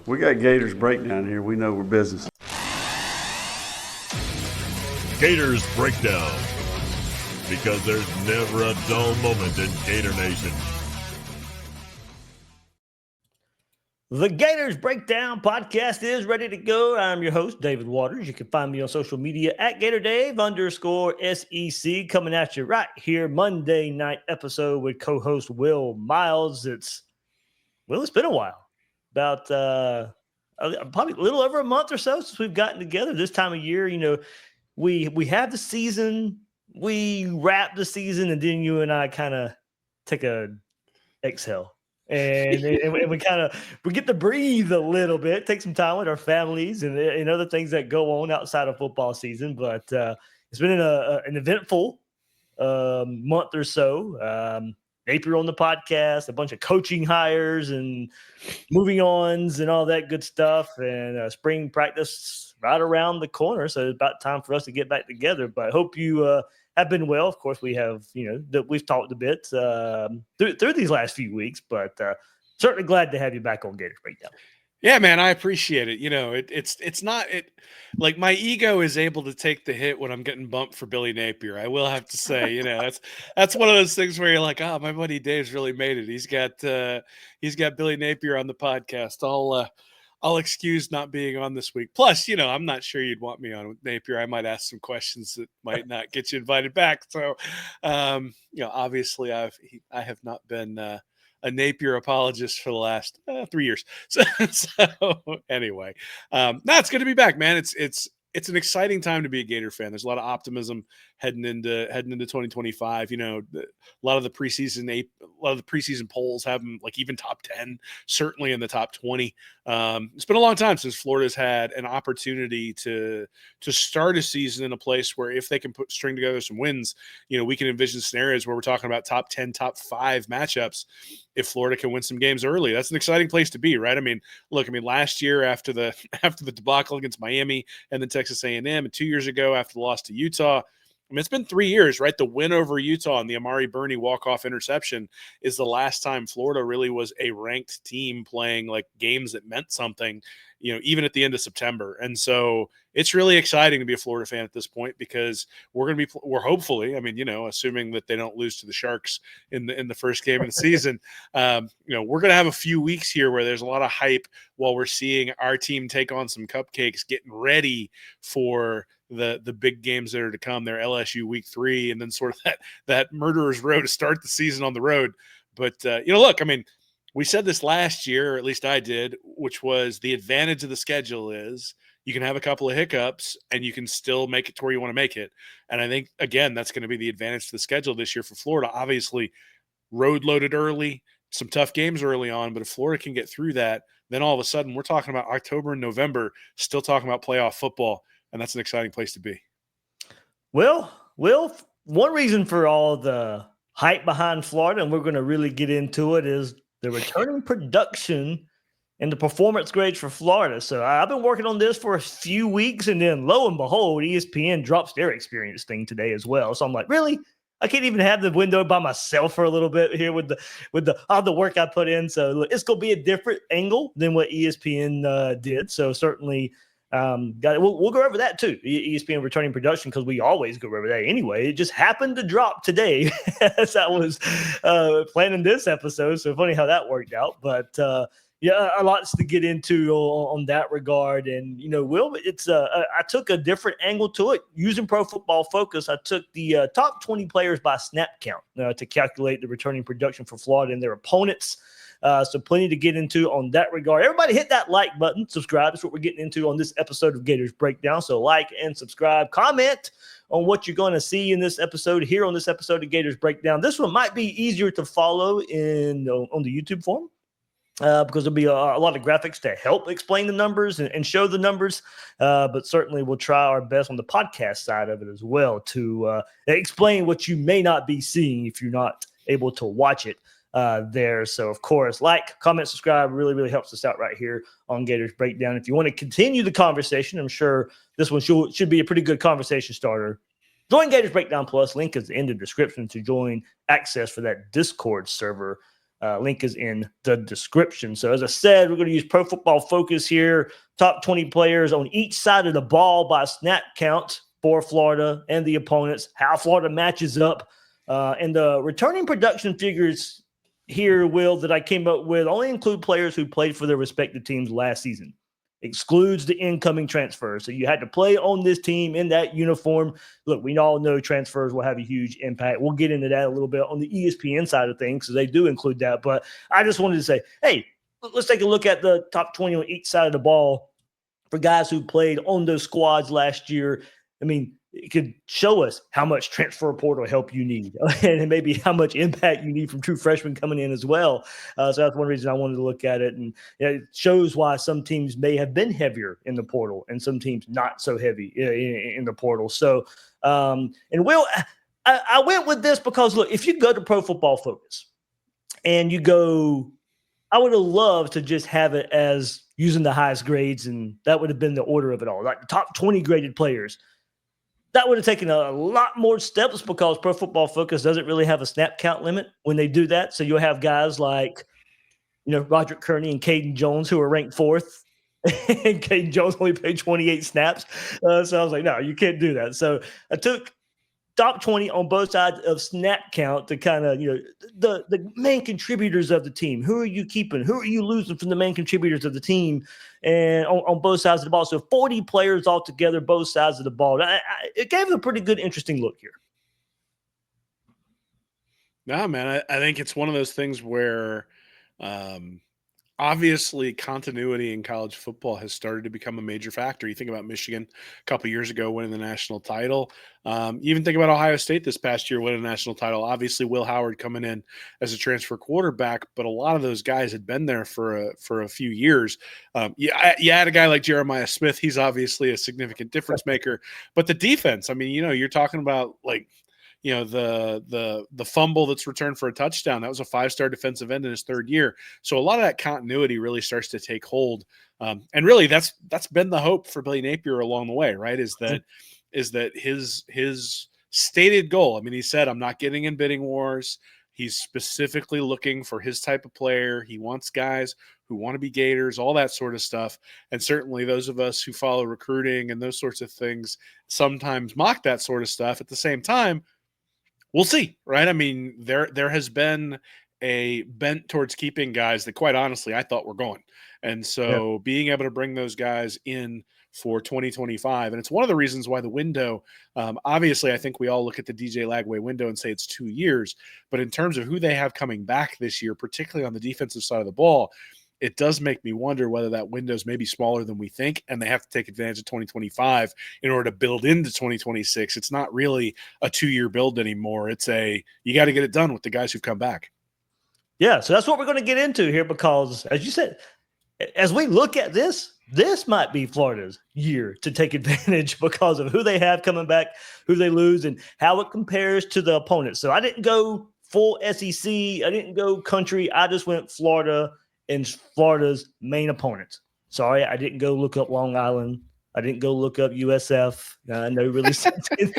We got Gators Breakdown here. We know we're business. Gators Breakdown, because there's never a dull moment in Gator Nation. The Gators Breakdown podcast is ready to go. I'm your host, David Waters. You can find me on social media at GatorDave_SEC, coming at you right here, Monday night episode with co-host Will Miles. It's been a while. About probably a little over a month or so since we've gotten together. This time of year, you know, we have the season, we wrap the season, and then you and I kind of take a exhale. And we get to breathe a little bit, take some time with our families and other things that go on outside of football season. But it's been an eventful month or so. Napier on the podcast, a bunch of coaching hires and moving ons and all that good stuff. And spring practice right around the corner. So it's about time for us to get back together. But I hope you have been well. Of course, we have, that we've talked a bit through these last few weeks, but certainly glad to have you back on Gators Breakdown. Yeah, man, I appreciate it. You know, it's not like my ego is able to take the hit when I'm getting bumped for Billy Napier. I will have to say, that's one of those things where you're like, oh, my buddy Dave's really made it. He's got Billy Napier on the podcast. I'll excuse not being on this week. Plus, I'm not sure you'd want me on with Napier. I might ask some questions that might not get you invited back. So, obviously I have not been a Napier apologist for the last 3 years. So anyway, it's good to be back, man. It's an exciting time to be a Gator fan. There's a lot of optimism heading into 2025. A lot of the preseason polls have them like even top 10, certainly in the top 20. It's been a long time since Florida's had an opportunity to start a season in a place where if they can string together some wins, we can envision scenarios where we're talking about top 10, top 5 matchups. If Florida can win some games early, that's an exciting place to be, right? Last year after the debacle against Miami and then Texas A&M, and 2 years ago after the loss to Utah, it's been 3 years, right? The win over Utah and the Amari Burney walk-off interception is the last time Florida really was a ranked team playing like games that meant something, even at the end of September. And so it's really exciting to be a Florida fan at this point because we're hopefully, assuming that they don't lose to the Sharks in the first game of the season, we're going to have a few weeks here where there's a lot of hype while we're seeing our team take on some cupcakes, getting ready for the big games that are to come. They're LSU week 3 and then sort of that murderer's row to start the season on the road. But, we said this last year, or at least I did, which was the advantage of the schedule is you can have a couple of hiccups and you can still make it to where you want to make it. And I think, again, that's going to be the advantage to the schedule this year for Florida. Obviously, road loaded early, some tough games early on, but if Florida can get through that, then all of a sudden we're talking about October and November, still talking about playoff football, and that's an exciting place to be. Well, one reason for all the hype behind Florida, and we're going to really get into it, is the returning production and the performance grades for Florida. So I've been working on this for a few weeks, and then lo and behold, ESPN drops their experience thing today as well. So I'm like, really? I can't even have the window by myself for a little bit here with all the work I put in. So look, it's going to be a different angle than what ESPN did. So certainly we'll go over that too. ESPN returning production, because we always go over that anyway. It just happened to drop today as I was planning this episode. So funny how that worked out. But a lot to get into on that regard. And Will, it's I took a different angle to it using Pro Football Focus. I took the top 20 players by snap count to calculate the returning production for Florida and their opponents. So plenty to get into on that regard. Everybody hit that like button, subscribe. That's what we're getting into on this episode of Gators Breakdown. So like and subscribe, comment on what you're going to see in this episode here on this episode of Gators Breakdown. This one might be easier to follow on the YouTube form. Because there'll be a lot of graphics to help explain the numbers and show the numbers. But certainly we'll try our best on the podcast side of it as well to explain what you may not be seeing if you're not able to watch it there. So, of course, like, comment, subscribe really, really helps us out right here on Gators Breakdown. If you want to continue the conversation, I'm sure this one should be a pretty good conversation starter. Join Gators Breakdown Plus. Link is in the description to join access for that Discord server Link is in the description. So as I said, we're going to use Pro Football Focus here. Top 20 players on each side of the ball by snap count for Florida and the opponents, how Florida matches up. And the returning production figures here, Will, that I came up with only include players who played for their respective teams last season. Excludes the incoming transfers. So you had to play on this team in that uniform. Look, we all know transfers will have a huge impact. We'll get into that a little bit on the ESPN side of things, so they do include that. But I just wanted to say, hey, let's take a look at the top 20 on each side of the ball for guys who played on those squads last year. I mean, it could show us how much transfer portal help you need and maybe how much impact you need from true freshmen coming in as well. So that's one reason I wanted to look at it. And it shows why some teams may have been heavier in the portal and some teams not so heavy in the portal. So, and Will, I went with this because, look, if you go to Pro Football Focus and you go, I would have loved to just have it as using the highest grades, and that would have been the order of it all, like the top 20 graded players. That would have taken a lot more steps because Pro Football Focus doesn't really have a snap count limit when they do that. So you'll have guys like, Roderick Kearney and Caden Jones who are ranked 4th. And Caden Jones only played 28 snaps. So I was like, no, you can't do that. So I took top 20 on both sides of snap count to kind of, the main contributors of the team. Who are you keeping? Who are you losing from the main contributors of the team? And on both sides of the ball. So 40 players altogether, both sides of the ball. It gave a pretty good, interesting look here. No, man, I think it's one of those things where obviously continuity in college football has started to become a major factor. You think about Michigan a couple years ago winning the national title. You even think about Ohio State this past year winning a national title. Obviously, Will Howard coming in as a transfer quarterback, but a lot of those guys had been there for a few years. You had a guy like Jeremiah Smith. He's obviously a significant difference maker. But the defense, I mean, you're talking about like – the fumble that's returned for a touchdown, that was a 5-star defensive end in his 3rd year. So a lot of that continuity really starts to take hold. And really that's been the hope for Billy Napier along the way, right? Is that his stated goal. I mean, he said, I'm not getting in bidding wars. He's specifically looking for his type of player. He wants guys who want to be Gators, all that sort of stuff. And certainly those of us who follow recruiting and those sorts of things sometimes mock that sort of stuff. At the same time, we'll see, right? I mean, there has been a bent towards keeping guys that, quite honestly, I thought were gone. And so being able to bring those guys in for 2025, and it's one of the reasons why the window, obviously, I think we all look at the DJ Lagway window and say it's 2 years. But in terms of who they have coming back this year, particularly on the defensive side of the ball, it does make me wonder whether that window is maybe smaller than we think, and they have to take advantage of 2025 in order to build into 2026. It's not really a 2-year build anymore. It's you got to get it done with the guys who've come back. Yeah, so that's what we're going to get into here because, as you said, as we look at this might be Florida's year to take advantage because of who they have coming back, who they lose, and how it compares to the opponents. So I didn't go full SEC. I didn't go country. I just went Florida and Florida's main opponents. Sorry, I didn't go look up Long Island. I didn't go look up USF. No really sense in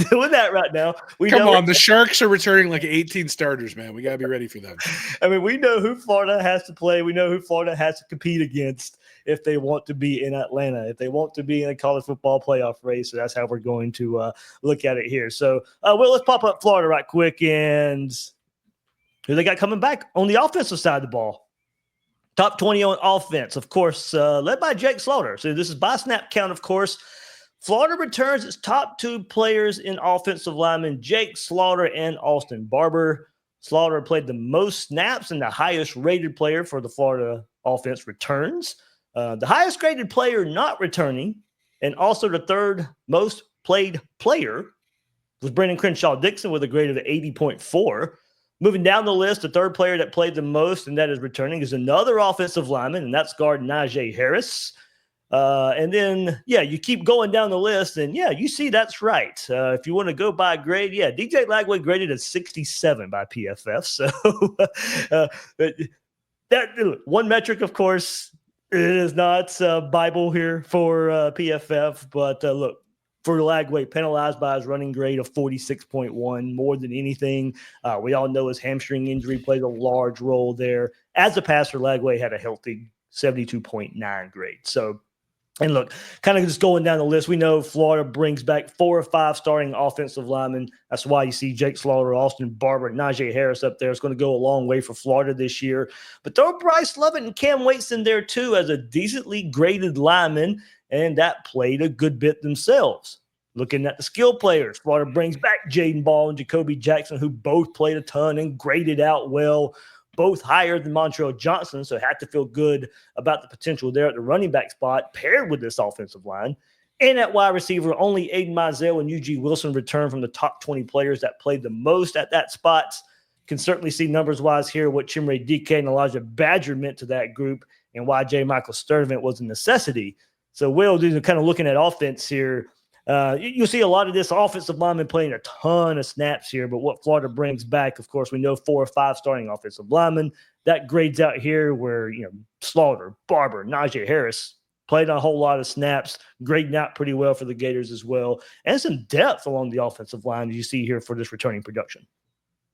doing that right now. Come on, the Sharks are returning like 18 starters, man. We got to be ready for them. I mean, we know who Florida has to play. We know who Florida has to compete against if they want to be in Atlanta, if they want to be in a college football playoff race. So that's how we're going to look at it here. So, let's pop up Florida right quick. And who they got coming back on the offensive side of the ball? Top 20 on offense, of course, led by Jake Slaughter. So this is by snap count, of course. Florida returns its top 2 players in offensive linemen, Jake Slaughter and Austin Barber. Slaughter played the most snaps and the highest rated player for the Florida offense returns. The highest graded player not returning and also the 3rd most played player was Brendan Crenshaw-Dixon with a grade of 80.4. Moving down the list, the 3rd player that played the most and that is returning is another offensive lineman, and that's guard Najee Harris. And then, you keep going down the list, and, you see that's right. If you want to go by grade, DJ Lagway graded at 67 by PFF. So that one metric, of course, it is not Bible here for PFF. But, look, for Lagway, penalized by his running grade of 46.1 more than anything. We all know his hamstring injury plays a large role there. As a passer, Lagway had a healthy 72.9 grade. So, and look, kind of just going down the list, we know Florida brings back 4 or 5 starting offensive linemen. That's why you see Jake Slaughter, Austin Barber, and Najee Harris up there. It's going to go a long way for Florida this year. But throw Bryce Lovett and Cam Waits in there too as a decently graded lineman, and that played a good bit themselves. Looking at the skill players, Florida brings back Jaden Ball and Jacoby Jackson, who both played a ton and graded out well, both higher than Montrell Johnson, so had to feel good about the potential there at the running back spot, paired with this offensive line. And at wide receiver, only Aiden Mizell and UG Wilson returned from the top 20 players that played the most at that spot. Can certainly see numbers-wise here what Chimere DK and Elijah Badger meant to that group and why J. Michael Sturdivant was a necessity. So, Will, kind of looking at offense here, you'll see a lot of this offensive lineman playing a ton of snaps here, but what Florida brings back, of course, we know 4 or 5 starting offensive linemen. That grades out here where, Slaughter, Barber, Najee Harris played a whole lot of snaps, grading out pretty well for the Gators as well, and some depth along the offensive line as you see here for this returning production.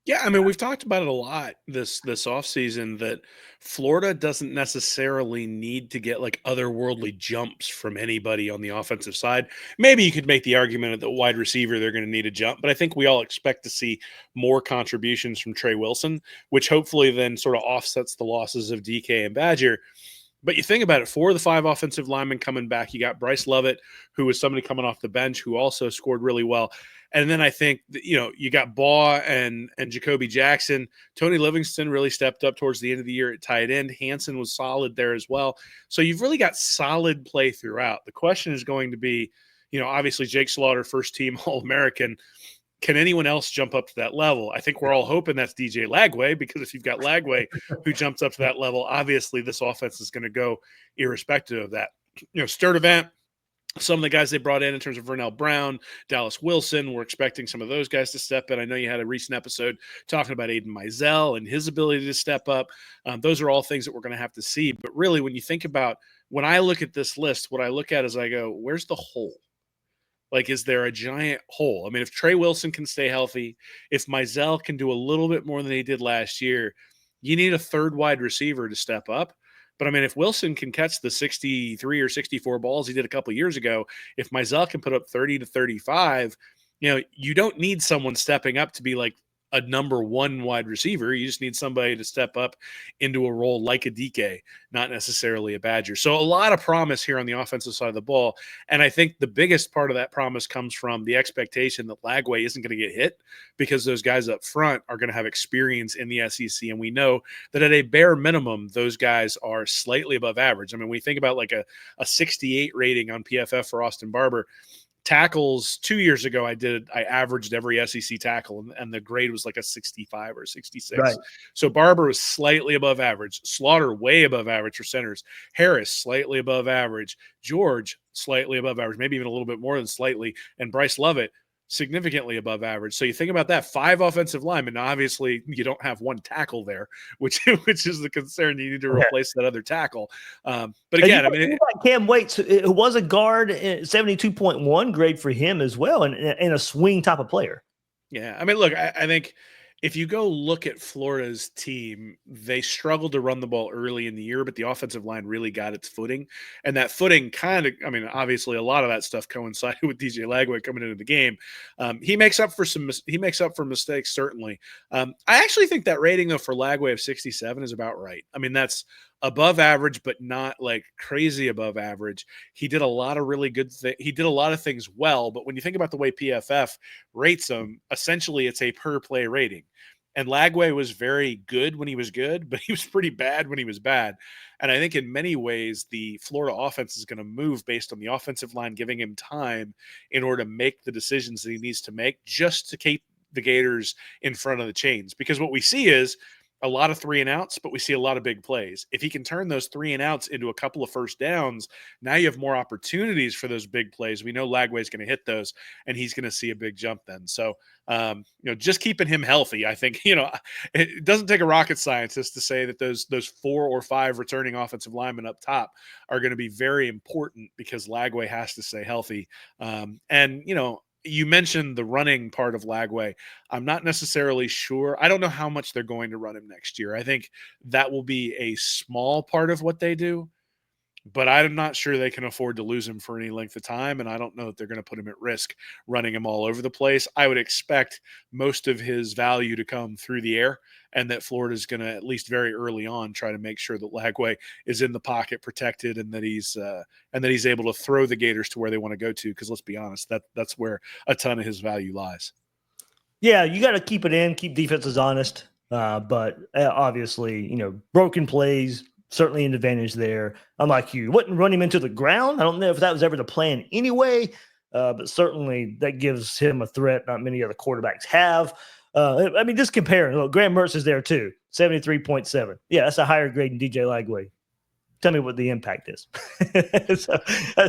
Yeah, I mean, we've talked about it a lot this offseason that Florida doesn't necessarily need to get like otherworldly jumps from anybody on the offensive side. Maybe you could make the argument at the wide receiver they're going to need a jump, but I think we all expect to see more contributions from Trey Wilson, which hopefully then sort of offsets the losses of DK and Badger. But you think about it, 4 of the 5 offensive linemen coming back. You got Bryce Lovett, who was somebody coming off the bench who also scored really well. And then I think, you got Baugh and Jacoby Jackson. Tony Livingston really stepped up towards the end of the year at tight end. Hansen was solid there as well. So you've really got solid play throughout. The question is going to be, obviously Jake Slaughter, first team All-American. Can anyone else jump up to that level? I think we're all hoping that's DJ Lagway, because if you've got Lagway who jumps up to that level, obviously this offense is going to go irrespective of that. Sturdivant, some of the guys they brought in terms of Vernell Brown, Dallas Wilson, we're expecting some of those guys to step in. I know you had a recent episode talking about Aiden Mizell and his ability to step up. Those are all things that we're going to have to see. But really, when you think about, when I look at this list, what I look at is I go, where's the hole? Like, is there a giant hole? I mean, if Trey Wilson can stay healthy, if Mizell can do a little bit more than he did last year, you need a third wide receiver to step up. But, I mean, if Wilson can catch the 63 or 64 balls he did a couple of years ago, if Mizell can put up 30 to 35, you don't need someone stepping up to be like a number 1 wide receiver. You just need somebody to step up into a role like a DK, not necessarily a Badger. So a lot of promise here on the offensive side of the ball. And I think the biggest part of that promise comes from the expectation that Lagway isn't going to get hit, because those guys up front are going to have experience in the SEC. And we know that at a bare minimum, those guys are slightly above average. I mean, we think about like a 68 rating on PFF for Austin Barber. Tackles 2 years ago, I averaged every SEC tackle, and the grade was like a 65 or 66. Right. So Barber was slightly above average. Slaughter way above average for centers. Harris slightly above average. George slightly above average, maybe even a little bit more than slightly. And Bryce Lovett significantly above average. So you think about that, 5 offensive linemen. Now, obviously, you don't have 1 tackle there, which is the concern. You need to replace that other tackle. But again, I mean, Cam Waits, it was a guard, 72.1 grade for him as well, and a swing type of player. Yeah, I mean, look, I think if you go look at Florida's team, they struggled to run the ball early in the year, but the offensive line really got its footing. And that footing kind of, I mean, obviously a lot of that stuff coincided with DJ Lagway coming into the game. He makes up for mistakes, certainly. I actually think that rating, though, for Lagway of 67 is about right. I mean, that's above average, but not like crazy above average. He did a lot of really good things. He did a lot of things well, but when you think about the way PFF rates them, essentially it's a per play rating. And Lagway was very good when he was good, but he was pretty bad when he was bad. And I think in many ways, the Florida offense is going to move based on the offensive line giving him time in order to make the decisions that he needs to make just to keep the Gators in front of the chains. Because what we see is, a lot of 3 and outs, but we see a lot of big plays. If he can turn those 3 and outs into a couple of first downs, now you have more opportunities for those big plays. We know Lagway is going to hit those, and he's going to see a big jump then. So, just keeping him healthy, I think, it doesn't take a rocket scientist to say that those 4 or 5 returning offensive linemen up top are going to be very important because Lagway has to stay healthy. You mentioned the running part of Lagway. I'm not necessarily sure. I don't know how much they're going to run him next year. I think that will be a small part of what they do, but I'm not sure they can afford to lose him for any length of time, and I don't know that they're going to put him at risk running him all over the place. I would expect most of his value to come through the air, and that Florida's going to, at least very early on, try to make sure that Lagway is in the pocket protected and that he's able to throw the Gators to where they want to go to, because let's be honest, that's where a ton of his value lies. Yeah, you got to keep it in, keep defenses honest. But obviously, broken plays, certainly an advantage there. Unlike you wouldn't run him into the ground. I don't know if that was ever the plan anyway, but certainly that gives him a threat not many other quarterbacks have. Just comparing. Look, Graham Mertz is there too, 73.7. Yeah, that's a higher grade than DJ Lagway. Tell me what the impact is.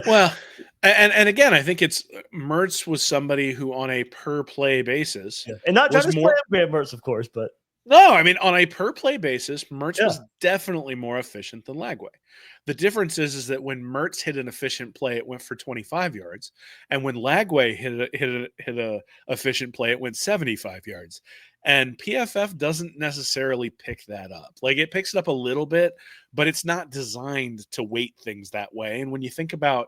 Well, and again, I think it's Mertz was somebody who on a per play basis, and not trying to slam Graham Mertz, of course, but no, on a per play basis, Mertz was definitely more efficient than Lagway. The difference is that when Mertz hit an efficient play, it went for 25 yards, and when Lagway hit a efficient play, it went 75 yards. And PFF doesn't necessarily pick that up. Like, it picks it up a little bit, but it's not designed to weight things that way. And when you think about,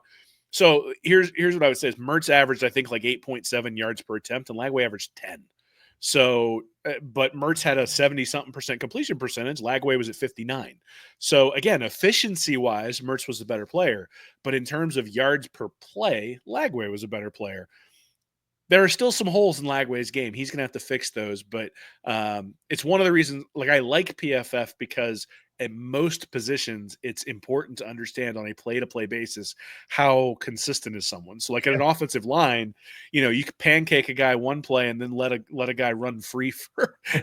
so here's what I would say is Mertz averaged, I think, like 8.7 yards per attempt, and Lagway averaged 10. So, but Mertz had a 70-something% completion percentage. Lagway was at 59. So again, efficiency wise, Mertz was the better player, but in terms of yards per play, Lagway was a better player. There are still some holes in Lagway's game. He's going to have to fix those, but it's one of the reasons, like, I like PFF because at most positions, it's important to understand on a play-to-play basis how consistent is someone. So, like, at an offensive line, you can pancake a guy one play and then let a guy run free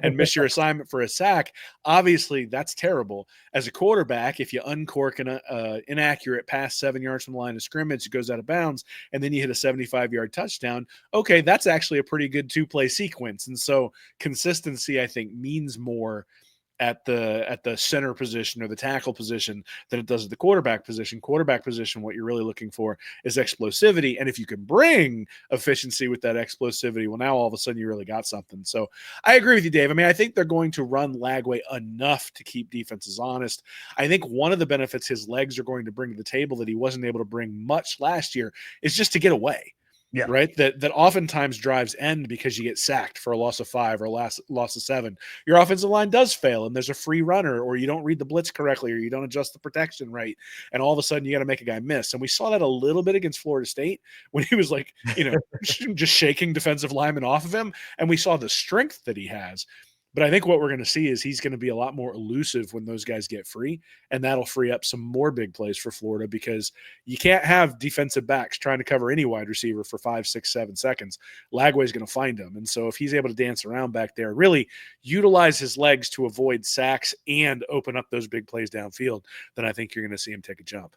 and miss your assignment for a sack. Obviously, that's terrible. As a quarterback, if you uncork an inaccurate pass 7 yards from the line of scrimmage, it goes out of bounds, and then you hit a 75-yard touchdown, okay, that's actually a pretty good two-play sequence. And so consistency, I think, means more at the center position or the tackle position than it does at the quarterback position. Quarterback position, what you're really looking for is explosivity. And if you can bring efficiency with that explosivity, well, now all of a sudden you really got something. So I agree with you, Dave. I think they're going to run Lagway enough to keep defenses honest. I think one of the benefits his legs are going to bring to the table that he wasn't able to bring much last year is just to get away. Yeah. Right. That oftentimes drives end because you get sacked for a loss of 5 or loss of 7. Your offensive line does fail and there's a free runner, or you don't read the blitz correctly, or you don't adjust the protection right. And all of a sudden you got to make a guy miss. And we saw that a little bit against Florida State when he was like, just shaking defensive linemen off of him. And we saw the strength that he has. But I think what we're going to see is he's going to be a lot more elusive when those guys get free, and that'll free up some more big plays for Florida, because you can't have defensive backs trying to cover any wide receiver for 5, 6, 7 seconds. Lagway's going to find them. And so if he's able to dance around back there, really utilize his legs to avoid sacks and open up those big plays downfield, then I think you're going to see him take a jump.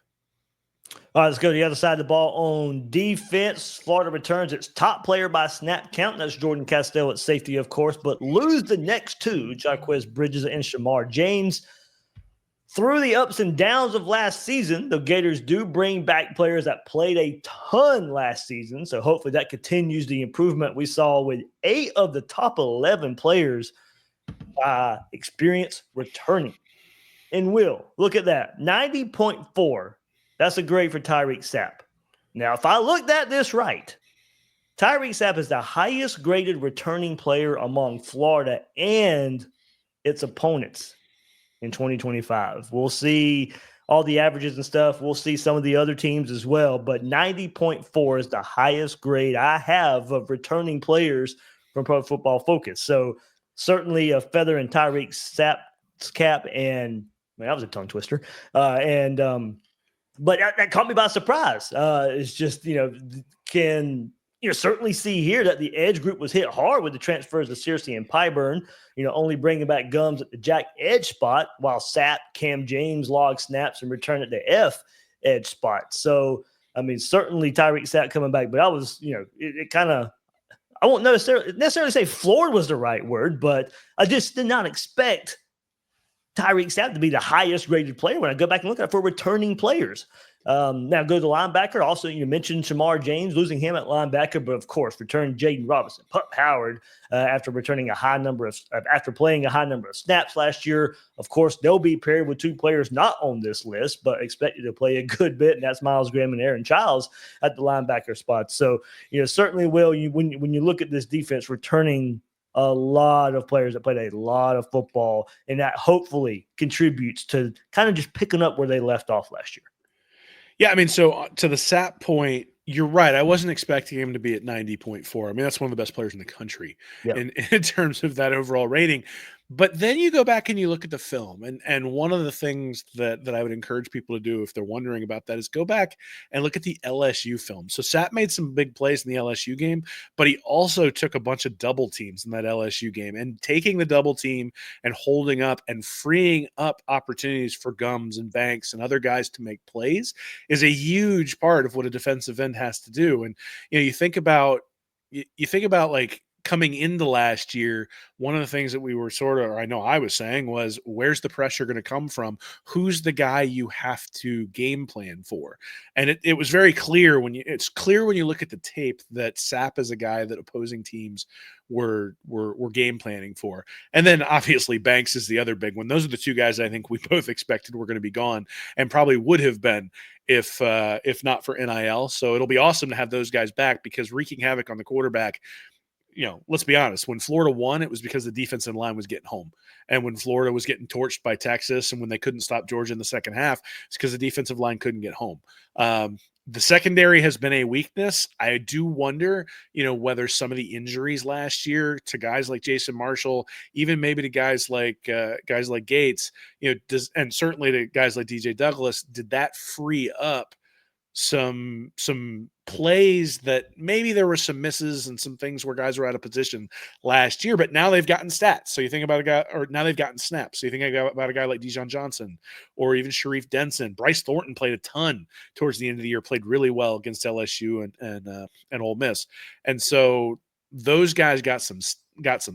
All right, let's go to the other side of the ball on defense. Florida returns its top player by snap count. That's Jordan Castell at safety, of course, but lose the next two, Jaquez Bridges and Shamar James. Through the ups and downs of last season, the Gators do bring back players that played a ton last season, so hopefully that continues the improvement we saw with 8 of the top 11 players experience returning. And Will, look at that, 90.4. That's a grade for Tyreak Sapp. Now, if I looked at this right, Tyreak Sapp is the highest graded returning player among Florida and its opponents in 2025. We'll see all the averages and stuff. We'll see some of the other teams as well, but 90.4 is the highest grade I have of returning players from Pro Football Focus. So certainly a feather in Tyreak Sapp's cap, and that was a tongue twister. But that caught me by surprise. It's just, can certainly see here that the edge group was hit hard with the transfers of Searcy and Pyburn, only bringing back Gums at the jack edge spot, while Sapp, Cam James log snaps and return at the F edge spot. So, I mean, certainly Tyreak Sapp coming back, but I was, it kind of, I won't necessarily say floored was the right word, but I just did not expect Tyreak Sapp to be the highest graded player when I go back and look at it for returning players. Now go to the linebacker. Also, you mentioned Shamar James, losing him at linebacker, but of course, return Jaden Robinson, Pup Howard, after playing a high number of snaps last year. Of course, they'll be paired with two players not on this list, but expected to play a good bit, and that's Miles Graham and Aaron Childs at the linebacker spot. So, certainly, Will, when you look at this defense, returning a lot of players that played a lot of football, and that hopefully contributes to kind of just picking up where they left off last year. Yeah, I mean, so to the Sapp point, you're right. I wasn't expecting him to be at 90.4. I mean, that's one of the best players in the country in terms of that overall rating. But then you go back and you look at the film, and one of the things that I would encourage people to do if they're wondering about that is go back and look at the LSU film. So Sapp made some big plays in the LSU game, but he also took a bunch of double teams in that LSU game, and taking the double team and holding up and freeing up opportunities for Gums and Banks and other guys to make plays is a huge part of what a defensive end has to do. And you think about like coming into last year, one of the things that we were I know I was saying was, where's the pressure going to come from? Who's the guy you have to game plan for? And it was very clear when you look at the tape that Sapp is a guy that opposing teams were game planning for. And then obviously Banks is the other big one. Those are the two guys I think we both expected were going to be gone, and probably would have been if not for NIL. So it'll be awesome to have those guys back, because wreaking havoc on the quarterback, let's be honest, when Florida won, it was because the defensive line was getting home. And when Florida was getting torched by Texas, and when they couldn't stop Georgia in the second half, it's because the defensive line couldn't get home. The secondary has been a weakness. I do wonder, whether some of the injuries last year to guys like Jason Marshall, even maybe to guys like Gates, and certainly to guys like DJ Douglas, did that free up some plays that maybe there were some misses and some things where guys were out of position last year, but now they've gotten stats. So you think about a guy, or now they've gotten snaps. So you think about a guy like Dijon Johnson or even Sharif Denson. Bryce Thornton played a ton towards the end of the year, played really well against LSU and Ole Miss. And so those guys got some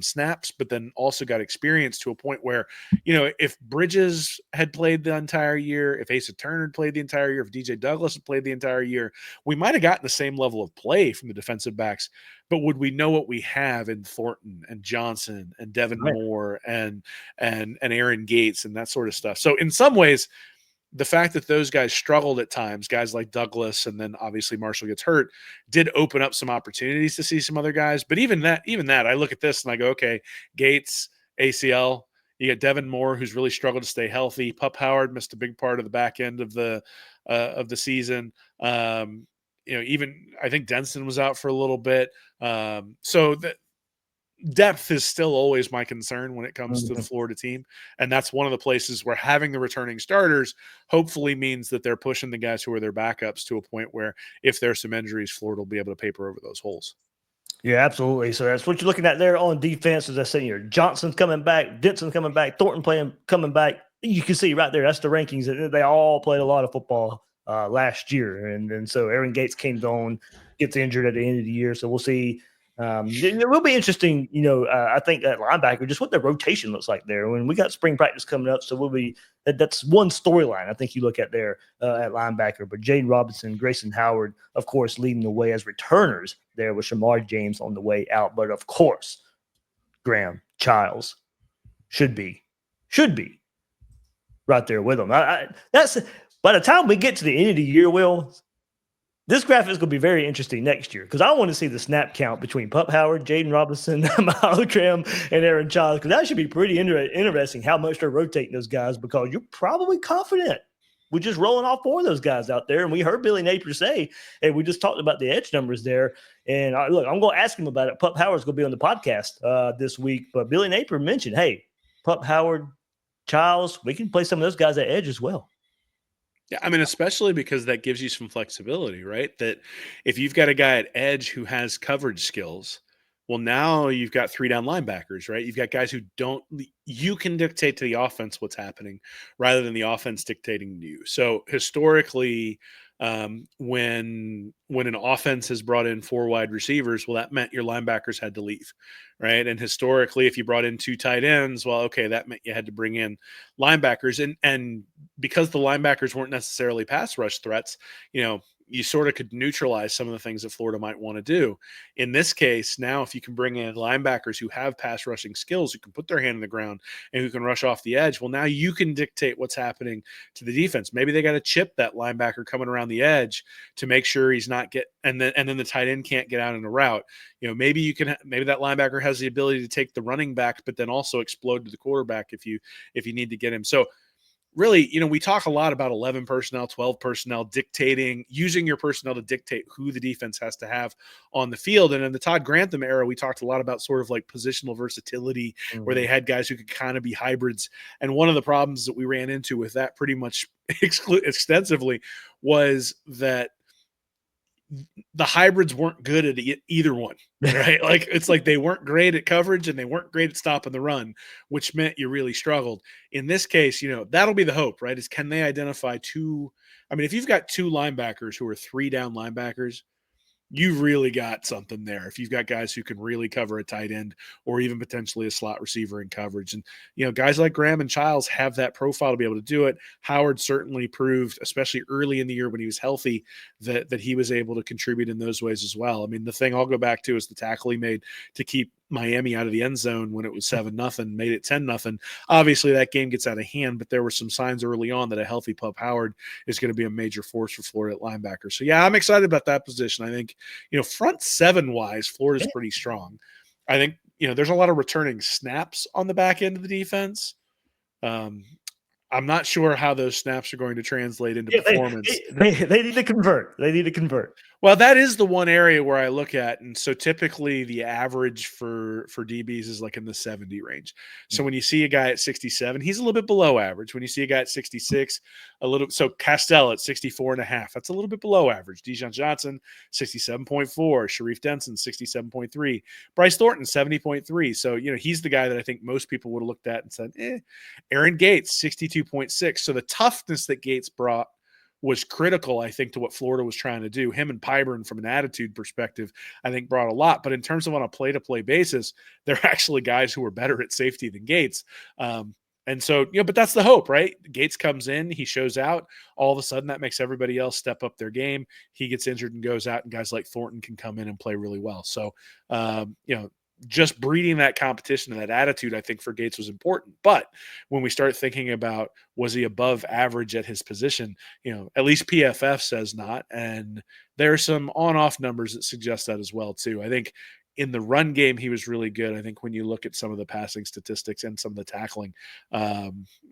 snaps, but then also got experience to a point where, if Bridges had played the entire year, if Asa Turner had played the entire year, if DJ Douglas had played the entire year, we might have gotten the same level of play from the defensive backs. But would we know what we have in Thornton and Johnson and Devin Moore and Aaron Gates and that sort of stuff? So in some ways, the fact that those guys struggled at times, guys like Douglas, and then obviously Marshall gets hurt, did open up some opportunities to see some other guys. But even that, I look at this and I go, okay, Gates, ACL, you got Devin Moore, who's really struggled to stay healthy. Pup Howard missed a big part of the back end of the season. Even I think Denson was out for a little bit. So that depth is still always my concern when it comes to the Florida team. And that's one of the places where having the returning starters hopefully means that they're pushing the guys who are their backups to a point where if there's some injuries, Florida will be able to paper over those holes. Yeah, absolutely. So that's what you're looking at there on defense. As I said, Johnson's coming back, Denson coming back, Thornton coming back. You can see right there, that's the rankings. They all played a lot of football last year. And so Aaron Gates came on, gets injured at the end of the year. So we'll see. It will be interesting, I think at linebacker, just what the rotation looks like there. When we got spring practice coming up, so that's one storyline I think you look at there at linebacker. But Jaden Robinson, Grayson Howard, of course, leading the way as returners there with Shamar James on the way out. But of course, Graham Childs should be right there with them. That's by the time we get to the end of the year, Will. This graphic is going to be very interesting next year, because I want to see the snap count between Pup Howard, Jaden Robinson, Miles Graham, and Aaron Childs, because that should be pretty interesting how much they're rotating those guys, because you're probably confident we're just rolling all four of those guys out there. And we heard Billy Napier say, and we just talked about the edge numbers there. And look, I'm going to ask him about it. Pup Howard's going to be on the podcast this week, but Billy Napier mentioned, hey, Pup Howard, Childs, we can play some of those guys at edge as well. Yeah, I mean, especially because that gives you some flexibility, right? That if you've got a guy at edge who has coverage skills, well, now you've got three down linebackers, right? You've got guys who don't, you can dictate to the offense what's happening rather than the offense dictating to you. So historically, when an offense has brought in four wide receivers, well, that meant your linebackers had to leave, right? And historically, if you brought in two tight ends, well, okay, that meant you had to bring in linebackers, and because the linebackers weren't necessarily pass rush threats, you sort of could neutralize some of the things that Florida might want to do. In this case, now if you can bring in linebackers who have pass rushing skills, who can put their hand in the ground and who can rush off the edge, well, now you can dictate what's happening to the defense. Maybe they got to chip that linebacker coming around the edge to make sure he's not and then the tight end can't get out in a route. Maybe maybe that linebacker has the ability to take the running back, but then also explode to the quarterback if you need to get him. So really, we talk a lot about 11 personnel, 12 personnel, using your personnel to dictate who the defense has to have on the field. And in the Todd Grantham era, we talked a lot about sort of like positional versatility, where they had guys who could kind of be hybrids. And one of the problems that we ran into with that pretty much extensively was that the hybrids weren't good at either one, right? Like, it's like they weren't great at coverage and they weren't great at stopping the run, which meant you really struggled. In this case, that'll be the hope, right? Is can they identify two? I mean, if you've got two linebackers who are three down linebackers, you've really got something there. If you've got guys who can really cover a tight end or even potentially a slot receiver in coverage. And, guys like Graham and Childs have that profile to be able to do it. Howard certainly proved, especially early in the year when he was healthy, that he was able to contribute in those ways as well. I mean, the thing I'll go back to is the tackle he made to keep Miami out of the end zone when it was 7-0, made it 10-0. Obviously that game gets out of hand, but there were some signs early on that a healthy Pup Howard is going to be a major force for Florida at linebacker. So yeah, I'm excited about that position. I think, front seven wise, Florida's pretty strong. I think, there's a lot of returning snaps on the back end of the defense. I'm not sure how those snaps are going to translate into performance. They need to convert. They need to convert. Well, that is the one area where I look at. And so typically the average for DBs is like in the 70 range. So when you see a guy at 67, he's a little bit below average. When you see a guy at 66, so Castell at 64.5, that's a little bit below average. Dijon Johnson, 67.4, Sharif Denson, 67.3, Bryce Thornton, 70.3. So, he's the guy that I think most people would have looked at and said, Aaron Gates, 62.6. So the toughness that Gates brought was critical, I think, to what Florida was trying to do. Him and Pyburn, from an attitude perspective, I think brought a lot. But in terms of on a play-to-play basis, they're actually guys who are better at safety than Gates. And so, but that's the hope, right? Gates comes in, he shows out. All of a sudden, that makes everybody else step up their game. He gets injured and goes out, and guys like Thornton can come in and play really well. So, just breeding that competition and that attitude, I think, for Gates was important. But when we start thinking about, was he above average at his position, at least PFF says not. And there are some on-off numbers that suggest that as well, too. I think in the run game, he was really good. I think when you look at some of the passing statistics and some of the tackling,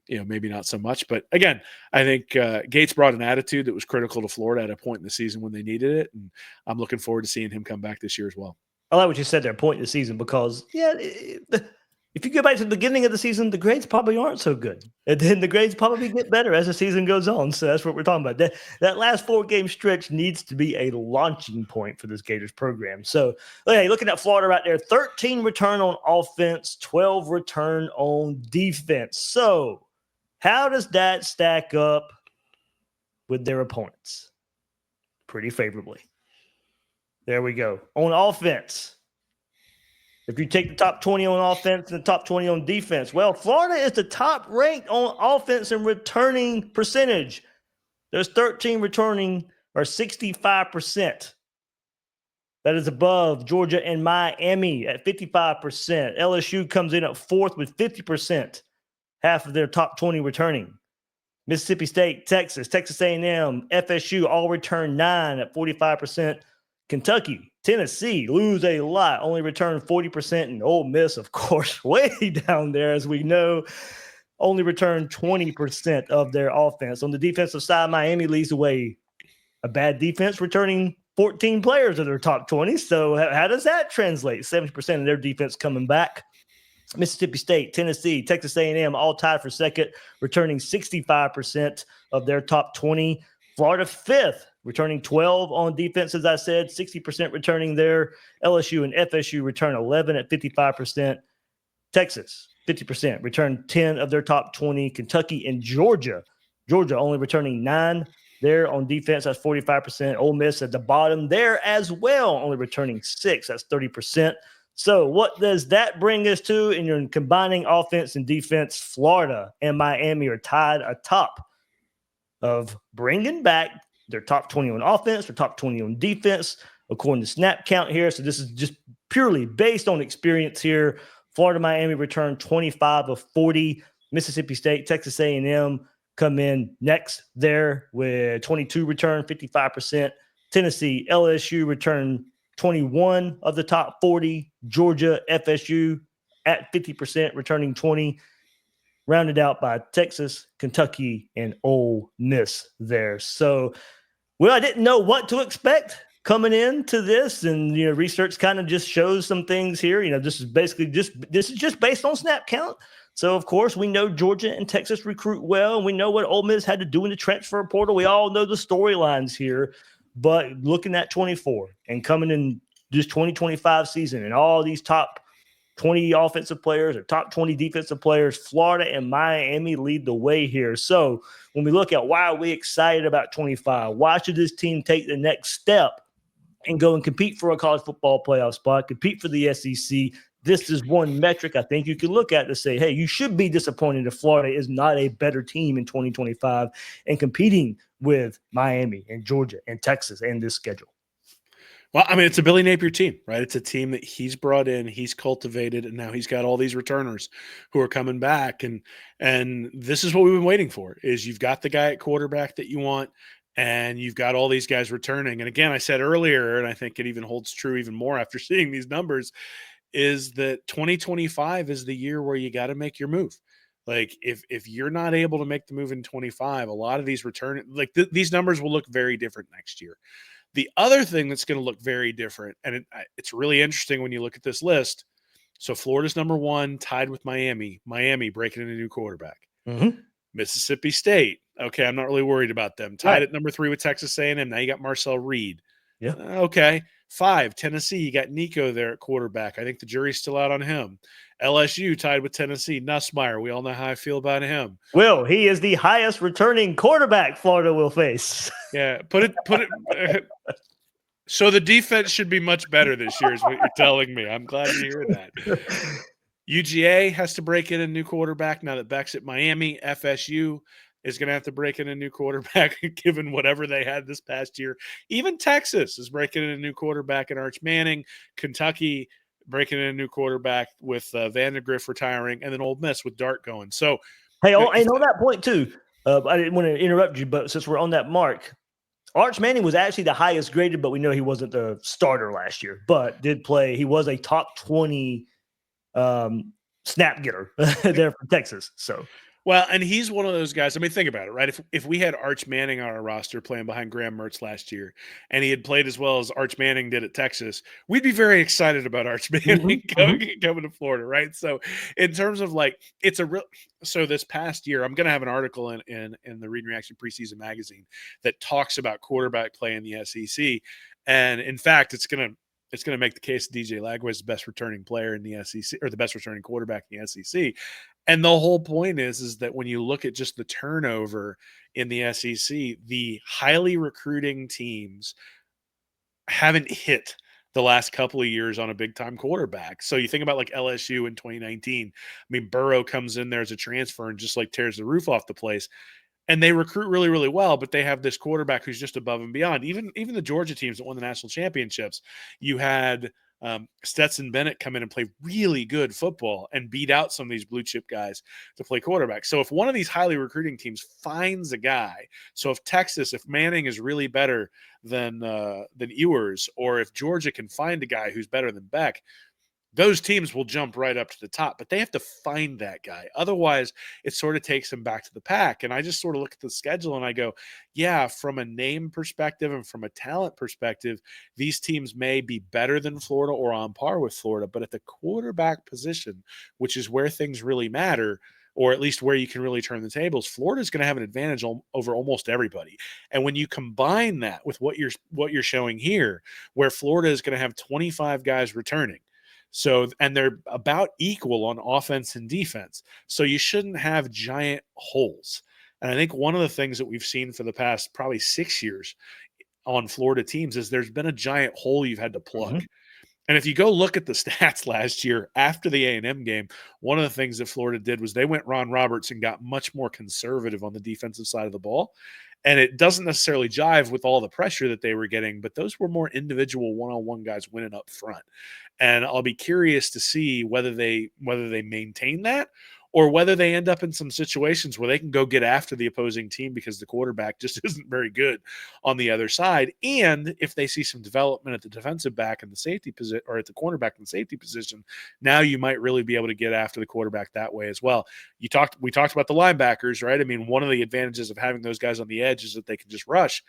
maybe not so much. But again, I think Gates brought an attitude that was critical to Florida at a point in the season when they needed it. And I'm looking forward to seeing him come back this year as well. I like what you said there, point in the season, because if you go back to the beginning of the season, the grades probably aren't so good. And then the grades probably get better as the season goes on. So that's what we're talking about. That last 4-game stretch needs to be a launching point for this Gators program. So, okay, looking at Florida right there, 13 return on offense, 12 return on defense. So how does that stack up with their opponents? Pretty favorably. There we go. On offense, if you take the top 20 on offense and the top 20 on defense, well, Florida is the top ranked on offense and returning percentage. There's 13 returning, or 65%. That is above Georgia and Miami at 55%. LSU comes in at fourth with 50%, half of their top 20 returning. Mississippi State, Texas A&M, FSU all return 9 at 45%. Kentucky, Tennessee lose a lot, only return 40%, and Ole Miss, of course, way down there, as we know, only return 20% of their offense. On the defensive side, Miami leads the way. A bad defense, returning 14 players of their top 20. So how does that translate? 70% of their defense coming back. Mississippi State, Tennessee, Texas A&M, all tied for second, returning 65% of their top 20. Florida, fifth, returning 12 on defense, as I said, 60% returning there. LSU and FSU return 11 at 55%. Texas, 50%, return 10 of their top 20. Kentucky and Georgia only returning 9 there on defense. That's 45%. Ole Miss at the bottom there as well, only returning 6. That's 30%. So what does that bring us to? And you're combining offense and defense. Florida and Miami are tied atop of bringing back their top 20 on offense, their top 20 on defense, according to snap count here. So this is just purely based on experience here. Florida, Miami returned 25 of 40. Mississippi State, Texas A&M come in next there with 22 return, 55%. Tennessee, LSU return 21 of the top 40. Georgia, FSU at 50%, returning 20. Rounded out by Texas, Kentucky, and Ole Miss there. So, well, I didn't know what to expect coming into this, and research kind of just shows some things here. This is basically just based on snap count. So, of course, we know Georgia and Texas recruit well, and we know what Ole Miss had to do in the transfer portal. We all know the storylines here. But looking at 24 and coming in this 2025 season and all these top 20 offensive players or top 20 defensive players, Florida and Miami lead the way here. So when we look at why are we excited about 25, why should this team take the next step and go and compete for a college football playoff spot, compete for the SEC? This is one metric I think you can look at to say, hey, you should be disappointed if Florida is not a better team in 2025 and competing with Miami and Georgia and Texas and this schedule. Well, I mean, it's a Billy Napier team, right? It's a team that he's brought in, he's cultivated, and now he's got all these returners who are coming back. And this is what we've been waiting for, is you've got the guy at quarterback that you want, and you've got all these guys returning. And again, I said earlier, and I think it even holds true even more after seeing these numbers, is that 2025 is the year where you got to make your move. Like if you're not able to make the move in 25, a lot of these these numbers will look very different next year. The other thing that's going to look very different, and it's really interesting when you look at this list. So Florida's number 1, tied with Miami. Miami breaking in a new quarterback. Mm-hmm. Mississippi State. Okay, I'm not really worried about them. Tied at number 3 with Texas A&M. Now you got Marcel Reed. Yeah. Okay. 5, Tennessee. You got Nico there at quarterback. I think the jury's still out on him. LSU tied with Tennessee. Nussmeier. We all know how I feel about him. Will, he is the highest returning quarterback Florida will face. Yeah. Put it. So the defense should be much better this year is what you're telling me. I'm glad to hear that. UGA has to break in a new quarterback now that Beck's at Miami. FSU is going to have to break in a new quarterback given whatever they had this past year. Even Texas is breaking in a new quarterback in Arch Manning. Kentucky breaking in a new quarterback with Vandegrift retiring, and then Ole Miss with Dart going. So, hey, and on that point too, I didn't want to interrupt you, but since we're on that mark, Arch Manning was actually the highest graded, but we know he wasn't the starter last year, but did play. He was a top 20 snap getter there for Texas. So. Well, and he's one of those guys. I mean, think about it, right? If we had Arch Manning on our roster playing behind Graham Mertz last year, and he had played as well as Arch Manning did at Texas, we'd be very excited about Arch Manning coming to Florida, right? So, in terms of it's a real. So this past year, I'm going to have an article in the Read and Reaction preseason magazine that talks about quarterback play in the SEC, and in fact, it's going to make the case that DJ Lagway is the best returning player in the SEC, or the best returning quarterback in the SEC. And the whole point is that when you look at just the turnover in the SEC, the highly recruiting teams haven't hit the last couple of years on a big-time quarterback. So you think about LSU in 2019. I mean, Burrow comes in there as a transfer and just tears the roof off the place. And they recruit really, really well, but they have this quarterback who's just above and beyond. Even the Georgia teams that won the national championships, you had Stetson Bennett come in and play really good football and beat out some of these blue chip guys to play quarterback. So if one of these highly recruiting teams finds a guy, so if Manning is really better than Ewers, or if Georgia can find a guy who's better than Beck, those teams will jump right up to the top, but they have to find that guy. Otherwise, it sort of takes them back to the pack. And I just sort of look at the schedule and I go, yeah, from a name perspective and from a talent perspective, these teams may be better than Florida or on par with Florida. But at the quarterback position, which is where things really matter, or at least where you can really turn the tables, Florida is going to have an advantage over almost everybody. And when you combine that with what you're showing here, where Florida is going to have 25 guys returning, so, and they're about equal on offense and defense. So you shouldn't have giant holes. And I think one of the things that we've seen for the past probably 6 years on Florida teams is there's been a giant hole you've had to plug. Mhm. And if you go look at the stats last year after the A&M game, one of the things that Florida did was they went Ron Roberts and got much more conservative on the defensive side of the ball. And it doesn't necessarily jive with all the pressure that they were getting, but those were more individual one-on-one guys winning up front. And I'll be curious to see whether they maintain that or whether they end up in some situations where they can go get after the opposing team because the quarterback just isn't very good on the other side. And if they see some development at the defensive back and the safety position, or at the cornerback and safety position, now you might really be able to get after the quarterback that way as well. We talked about the linebackers, right? I mean, one of the advantages of having those guys on the edge is that they can just rush.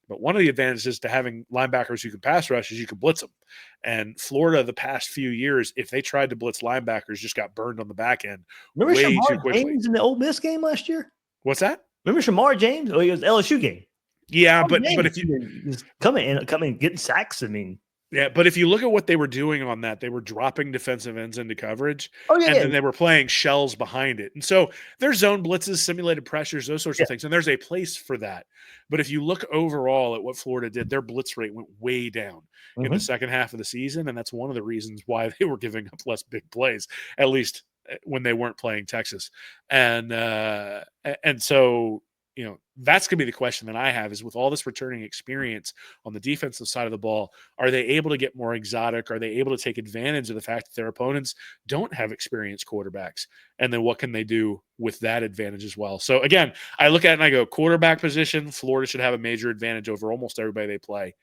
But one of the advantages to having linebackers who can pass rush is you can blitz them. And Florida, the past few years, if they tried to blitz linebackers, just got burned on the back end Remember way too Shamar quickly. James in the Ole Miss game last year? What's that? Remember Shamar James? Oh, it was LSU game. Yeah, but James if you just coming getting sacks, I mean, but if you look at what they were doing on that, they were dropping defensive ends into coverage, oh yeah, and yeah. then they were playing shells behind it. And so there's zone blitzes, simulated pressures, those sorts of things, and there's a place for that. But if you look overall at what Florida did, their blitz rate went way down in the second half of the season, and that's one of the reasons why they were giving up less big plays, at least when they weren't playing Texas. And so, you know, that's going to be the question that I have is with all this returning experience on the defensive side of the ball, are they able to get more exotic? Are they able to take advantage of the fact that their opponents don't have experienced quarterbacks? And then what can they do with that advantage as well? So again, I look at it and I go, quarterback position, Florida should have a major advantage over almost everybody they play.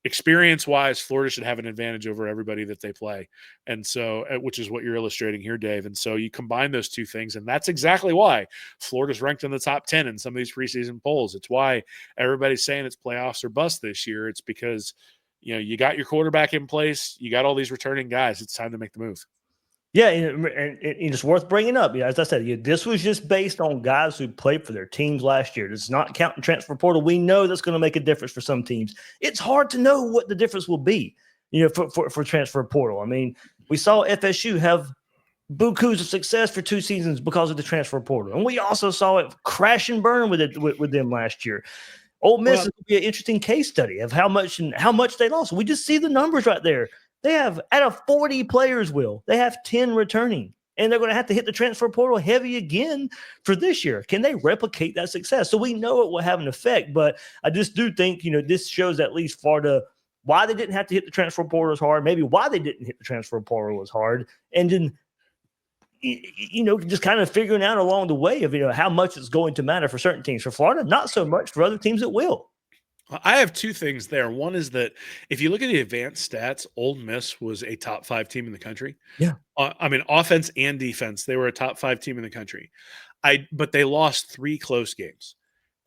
Experience-wise, Florida should have an advantage over everybody that they play. And so, which is what you're illustrating here, Dave. And so you combine those two things, and that's exactly why Florida's ranked in the top 10 in some of these preseason polls. It's why everybody's saying it's playoffs or bust this year. It's because, you know, you got your quarterback in place, you got all these returning guys. It's time to make the move. Yeah, and it's worth bringing up. As I said, this was just based on guys who played for their teams last year. This is not counting transfer portal. We know that's going to make a difference for some teams. It's hard to know what the difference will be, for transfer portal. I mean, we saw FSU have bukus of success for 2 seasons because of the transfer portal, and we also saw it crash and burn with them last year. Ole Miss is going to be an interesting case study of how much they lost. We just see the numbers right there. They have, out of 40 players, they have 10 returning, and they're going to have to hit the transfer portal heavy again for this year. Can they replicate that success? So we know it will have an effect, but I just do think, this shows at least Florida why they didn't have to hit the transfer portal as hard, maybe why they didn't hit the transfer portal as hard, and then, just kind of figuring out along the way of, how much it's going to matter for certain teams. For Florida, not so much. For other teams, it will. I have 2 things there. One is that if you look at the advanced stats, Ole Miss was a top 5 team in the country. Yeah. I mean, offense and defense, they were a top 5 team in the country. But they lost 3 close games.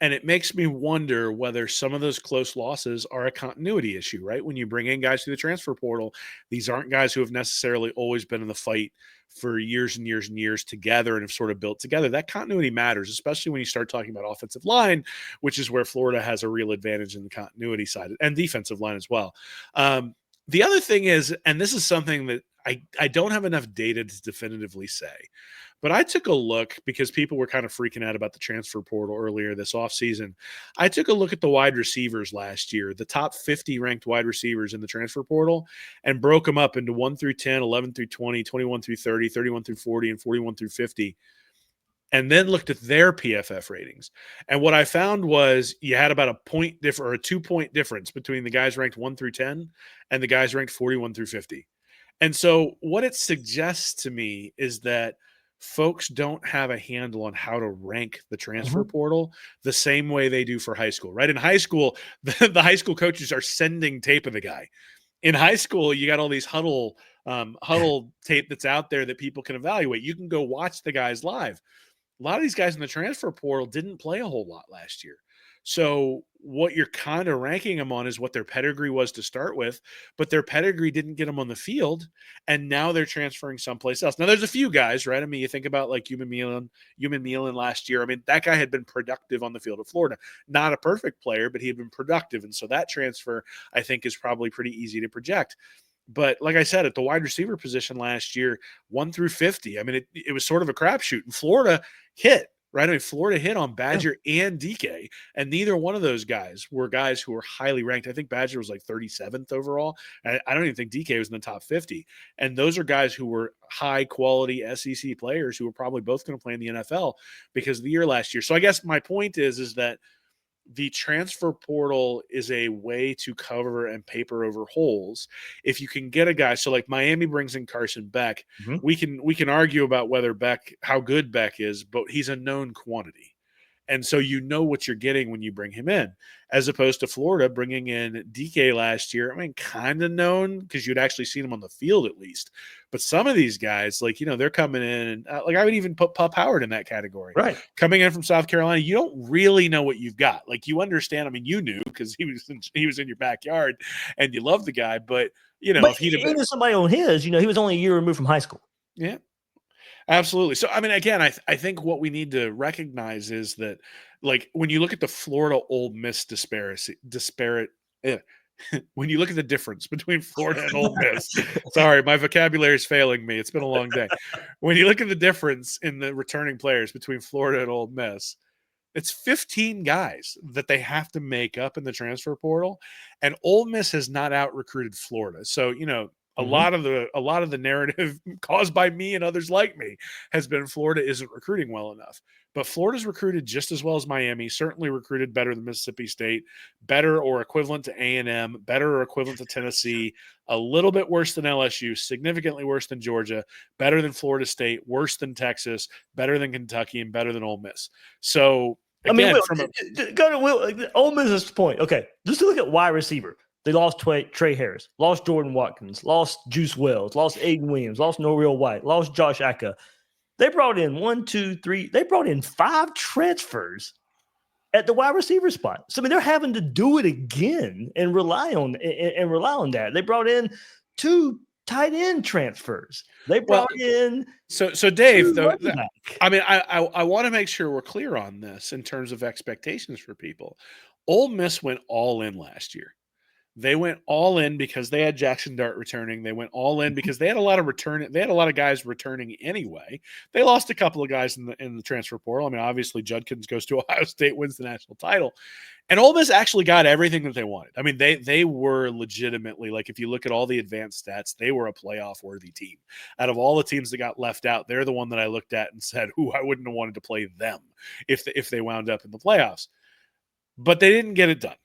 And it makes me wonder whether some of those close losses are a continuity issue, right? When you bring in guys through the transfer portal, these aren't guys who have necessarily always been in the fight for years and years and years together and have sort of built together. That continuity matters, especially when you start talking about offensive line, which is where Florida has a real advantage in the continuity side, and defensive line as well. The other thing is, and this is something that I don't have enough data to definitively say, but I took a look because people were kind of freaking out about the transfer portal earlier this offseason. I took a look at the wide receivers last year, the top 50 ranked wide receivers in the transfer portal, and broke them up into 1 through 10, 11 through 20, 21 through 30, 31 through 40, and 41 through 50. And then looked at their PFF ratings. And what I found was you had about a 2-point difference between the guys ranked 1 through 10 and the guys ranked 41 through 50. And so what it suggests to me is that folks don't have a handle on how to rank the transfer portal the same way they do for high school, right? In high school, the high school coaches are sending tape of the guy. In high school, you got all these huddle huddle tape that's out there that people can evaluate. You can go watch the guys live. A lot of these guys in the transfer portal didn't play a whole lot last year. So what you're kind of ranking them on is what their pedigree was to start with, but their pedigree didn't get them on the field, and now they're transferring someplace else. Now there's a few guys, right? I mean, you think about like Human Milan last year. I mean, that guy had been productive on the field of Florida. Not a perfect player, but he had been productive, and so that transfer I think is probably pretty easy to project. But like I said, at the wide receiver position last year, 1 through 50, I mean, it was sort of a crapshoot. And Florida hit, right? I mean, Florida hit on Badger and DK, and neither one of those guys were guys who were highly ranked. I think Badger was like 37th overall. I don't even think DK was in the top 50. And those are guys who were high-quality SEC players who were probably both going to play in the NFL because of the year last year. So I guess my point is that the transfer portal is a way to cover and paper over holes. If you can get a guy, so like Miami brings in Carson Beck, we can argue about how good Beck is, but he's a known quantity. And so you know what you're getting when you bring him in, as opposed to Florida bringing in DK last year. I mean, kind of known because you'd actually seen him on the field at least. But some of these guys, like, they're coming in, and like I would even put Pup Howard in that category. Right. Coming in from South Carolina, you don't really know what you've got. Like, you understand. I mean, you knew because he was in your backyard and you love the guy. But, if he'd have been somebody on his, he was only a year removed from high school. Yeah. Absolutely. So, I mean, again, I think what we need to recognize is that, like, when you look at the Florida Ole Miss when you look at the difference between Florida and Ole Miss, sorry, my vocabulary is failing me. It's been a long day. When you look at the difference in the returning players between Florida and Ole Miss, it's 15 guys that they have to make up in the transfer portal, and Ole Miss has not out-recruited Florida. So, a lot of the narrative caused by me and others like me has been Florida isn't recruiting well enough. But Florida's recruited just as well as Miami, certainly recruited better than Mississippi State, better or equivalent to A&M, better or equivalent to Tennessee, a little bit worse than LSU, significantly worse than Georgia, better than Florida State, worse than Texas, better than Kentucky, and better than Ole Miss. So, again, go to Will, Ole Miss's point. Okay, just to look at wide receiver. They lost Trey Harris, lost Jordan Watkins, lost Juice Wells, lost Aiden Williams, lost Norreal White, lost Josh Aka. They brought in 5 transfers at the wide receiver spot. So, I mean, they're having to do it again and rely on that. They brought in 2 tight end transfers. They brought in so Dave, though, I mean, I want to make sure we're clear on this in terms of expectations for people. Ole Miss went all in last year. They went all in because they had Jackson Dart returning. They went all in because they had a lot of guys returning anyway. They lost a couple of guys in the transfer portal. I mean, obviously Judkins goes to Ohio State, wins the national title. And Ole Miss actually got everything that they wanted. I mean, they were legitimately, like, if you look at all the advanced stats, they were a playoff-worthy team. Out of all the teams that got left out, they're the one that I looked at and said, I wouldn't have wanted to play them if they wound up in the playoffs. But they didn't get it done.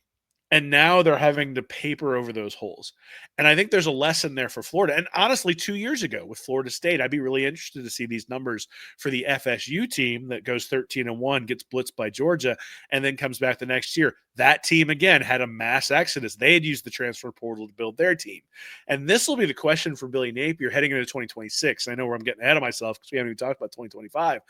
And now they're having to paper over those holes. And I think there's a lesson there for Florida. And honestly, 2 years ago with Florida State, I'd be really interested to see these numbers for the FSU team that goes 13-1, gets blitzed by Georgia, and then comes back the next year. That team, again, had a mass exodus. They had used the transfer portal to build their team. And this will be the question for Billy Napier heading into 2026. I know where I'm getting ahead of myself because we haven't even talked about 2025.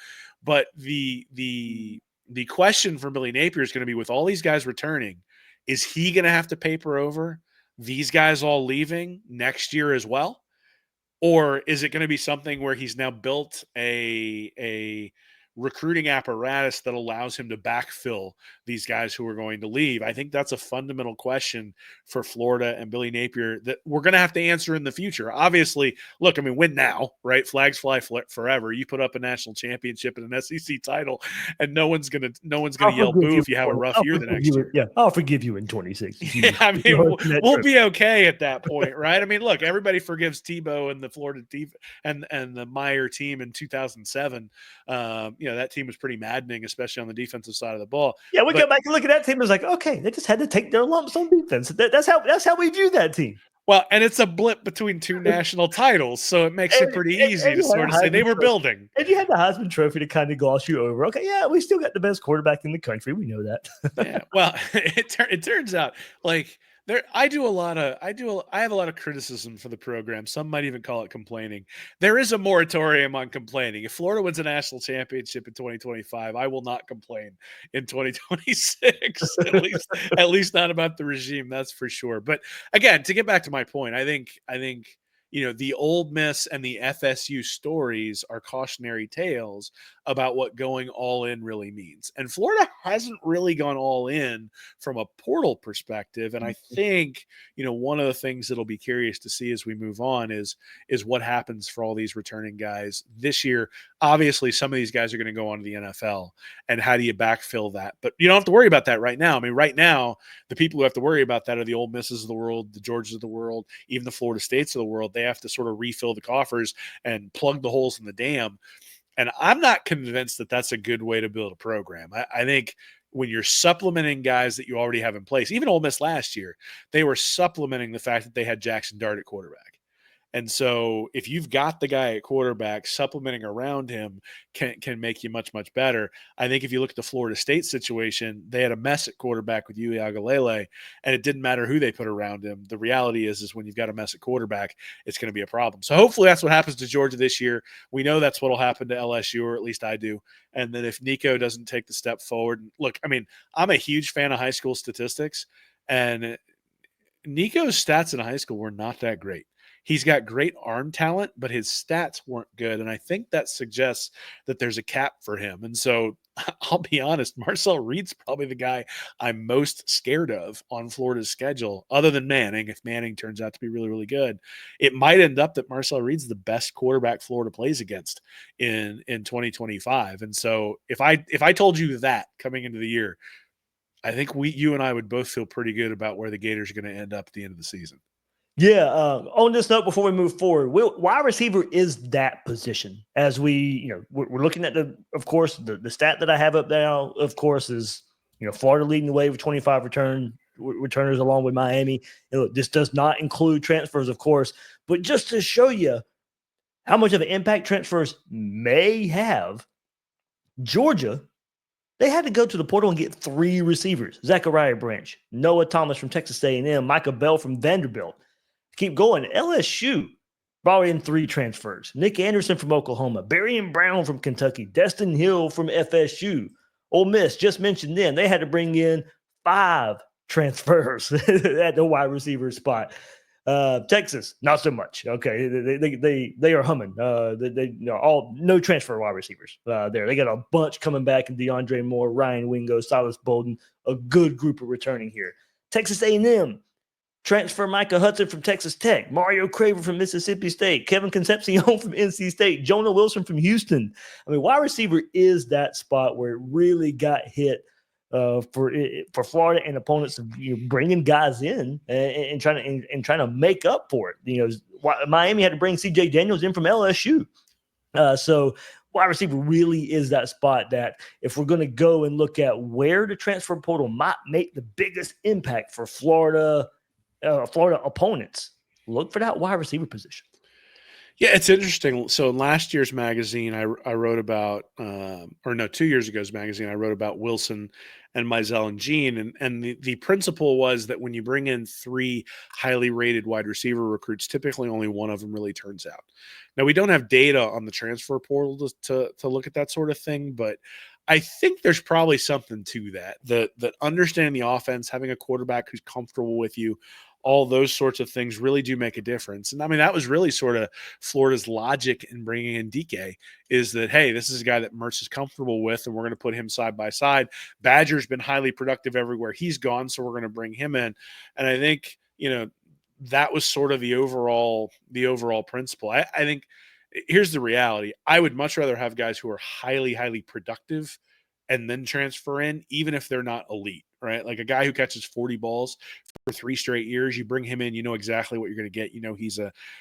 But the question for Billy Napier is going to be, with all these guys returning, is he going to have to paper over these guys all leaving next year as well? Or is it going to be something where he's now built a recruiting apparatus that allows him to backfill these guys who are going to leave? I think that's a fundamental question for Florida and Billy Napier that we're going to have to answer in the future. Obviously, look, I mean, win now, right? Flags fly forever. You put up a national championship and an SEC title, and no one's going to yell boo if you have a rough year the next year. Yeah, I'll forgive you in 26. Yeah, I mean, we'll be okay at that point, right? I mean, look, everybody forgives Tebow and the Florida team and the Meyer team in 2007. That team was pretty maddening, especially on the defensive side of the ball. Yeah, go back and look at that team. It was like, okay, they just had to take their lumps on defense. That's how we view that team. Well, and it's a blip between 2 national titles, so it makes it pretty easy to sort of say they were building. And you had the Heisman Trophy to kind of gloss you over. Okay, yeah, we still got the best quarterback in the country. We know that. Yeah, well, it turns out, like, I have a lot of criticism for the program. Some might even call it complaining. There is a moratorium on complaining. If Florida wins a national championship in 2025, I will not complain in 2026. At least not about the regime, that's for sure. But again, to get back to my point, I think the Ole Miss and the FSU stories are cautionary tales about what going all in really means. And Florida hasn't really gone all in from a portal perspective. And I think, one of the things that'll be curious to see as we move on is what happens for all these returning guys this year. Obviously, some of these guys are going to go on to the NFL, and how do you backfill that? But you don't have to worry about that right now. I mean, right now, the people who have to worry about that are the Ole Misses of the world, the Georgias of the world, even the Florida States of the world. They have to sort of refill the coffers and plug the holes in the dam. And I'm not convinced that that's a good way to build a program. I think when you're supplementing guys that you already have in place, even Ole Miss last year, they were supplementing the fact that they had Jackson Dart at quarterback. And so if you've got the guy at quarterback, supplementing around him can make you much, much better. I think if you look at the Florida State situation, they had a mess at quarterback with Uiagalelei, and it didn't matter who they put around him. The reality is when you've got a mess at quarterback, it's going to be a problem. So hopefully that's what happens to Georgia this year. We know that's what will happen to LSU, or at least I do. And then if Nico doesn't take the step forward, look, I mean, I'm a huge fan of high school statistics, and Nico's stats in high school were not that great. He's got great arm talent, but his stats weren't good. And I think that suggests that there's a cap for him. And so I'll be honest, Marcel Reed's probably the guy I'm most scared of on Florida's schedule, other than Manning. If Manning turns out to be really, really good, it might end up that Marcel Reed's the best quarterback Florida plays against in 2025. And so if I told you that coming into the year, I think you and I would both feel pretty good about where the Gators are going to end up at the end of the season. Yeah. On this note, before we move forward, wide receiver is that position. As we're looking at of course, the stat that I have up now, of course, is Florida leading the way with 25 returners along with Miami. This does not include transfers, of course, but just to show you how much of an impact transfers may have, Georgia, they had to go to the portal and get 3 receivers: Zachariah Branch, Noah Thomas from Texas A&M, Micah Bell from Vanderbilt. Keep going. LSU brought in 3 transfers: Nick Anderson from Oklahoma, Barian Brown from Kentucky, Destin Hill from FSU. Ole Miss, just mentioned them, they had to bring in 5 transfers at the wide receiver spot. Texas, not so much. Okay, they are humming. No transfer wide receivers there. They got a bunch coming back, and DeAndre Moore, Ryan Wingo, Silas Bolden, a good group of returning here. Texas A&M, transfer Micah Hudson from Texas Tech, Mario Craver from Mississippi State, Kevin Concepcion from NC State, Jonah Wilson from Houston. I mean, wide receiver is that spot where it really got hit for Florida and opponents of bringing guys in and trying to make up for it. Miami had to bring C.J. Daniels in from LSU. So wide receiver really is that spot that if we're going to go and look at where the transfer portal might make the biggest impact for Florida opponents, look for that wide receiver position. Yeah, it's interesting. So in last year's magazine, I wrote about, 2 years ago's magazine, I wrote about Wilson and Mizell and Gene. And the principle was that when you bring in 3 highly rated wide receiver recruits, typically only one of them really turns out. Now, we don't have data on the transfer portal to look at that sort of thing, but I think there's probably something to that understanding the offense, having a quarterback who's comfortable with you, all those sorts of things really do make a difference. And I mean, that was really sort of Florida's logic in bringing in DK, is that, hey, this is a guy that Mertz is comfortable with, and we're going to put him side by side. Badger's been highly productive everywhere he's gone, so we're going to bring him in. And I think, that was sort of the overall principle. I think here's the reality. I would much rather have guys who are highly, highly productive and then transfer in, even if they're not elite, right? Like a guy who catches 40 balls for 3 straight years, you bring him in, you know exactly what you're going to get.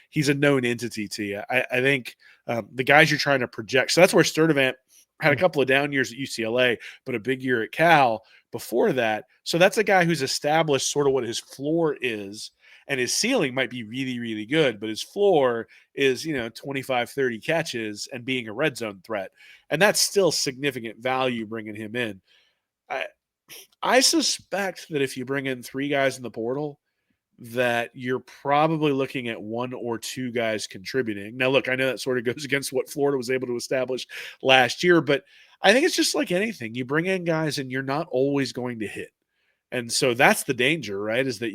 He's a known entity to you. I think the guys you're trying to project. So that's where Sturdivant had a couple of down years at UCLA, but a big year at Cal before that. So that's a guy who's established sort of what his floor is, and his ceiling might be really, really good, but his floor is, 25, 30 catches and being a red zone threat. And that's still significant value bringing him in. I suspect that if you bring in 3 guys in the portal, that you're probably looking at one or two guys contributing. Now, look, I know that sort of goes against what Florida was able to establish last year, but I think it's just like anything. You bring in guys and you're not always going to hit. And so that's the danger, right? Is that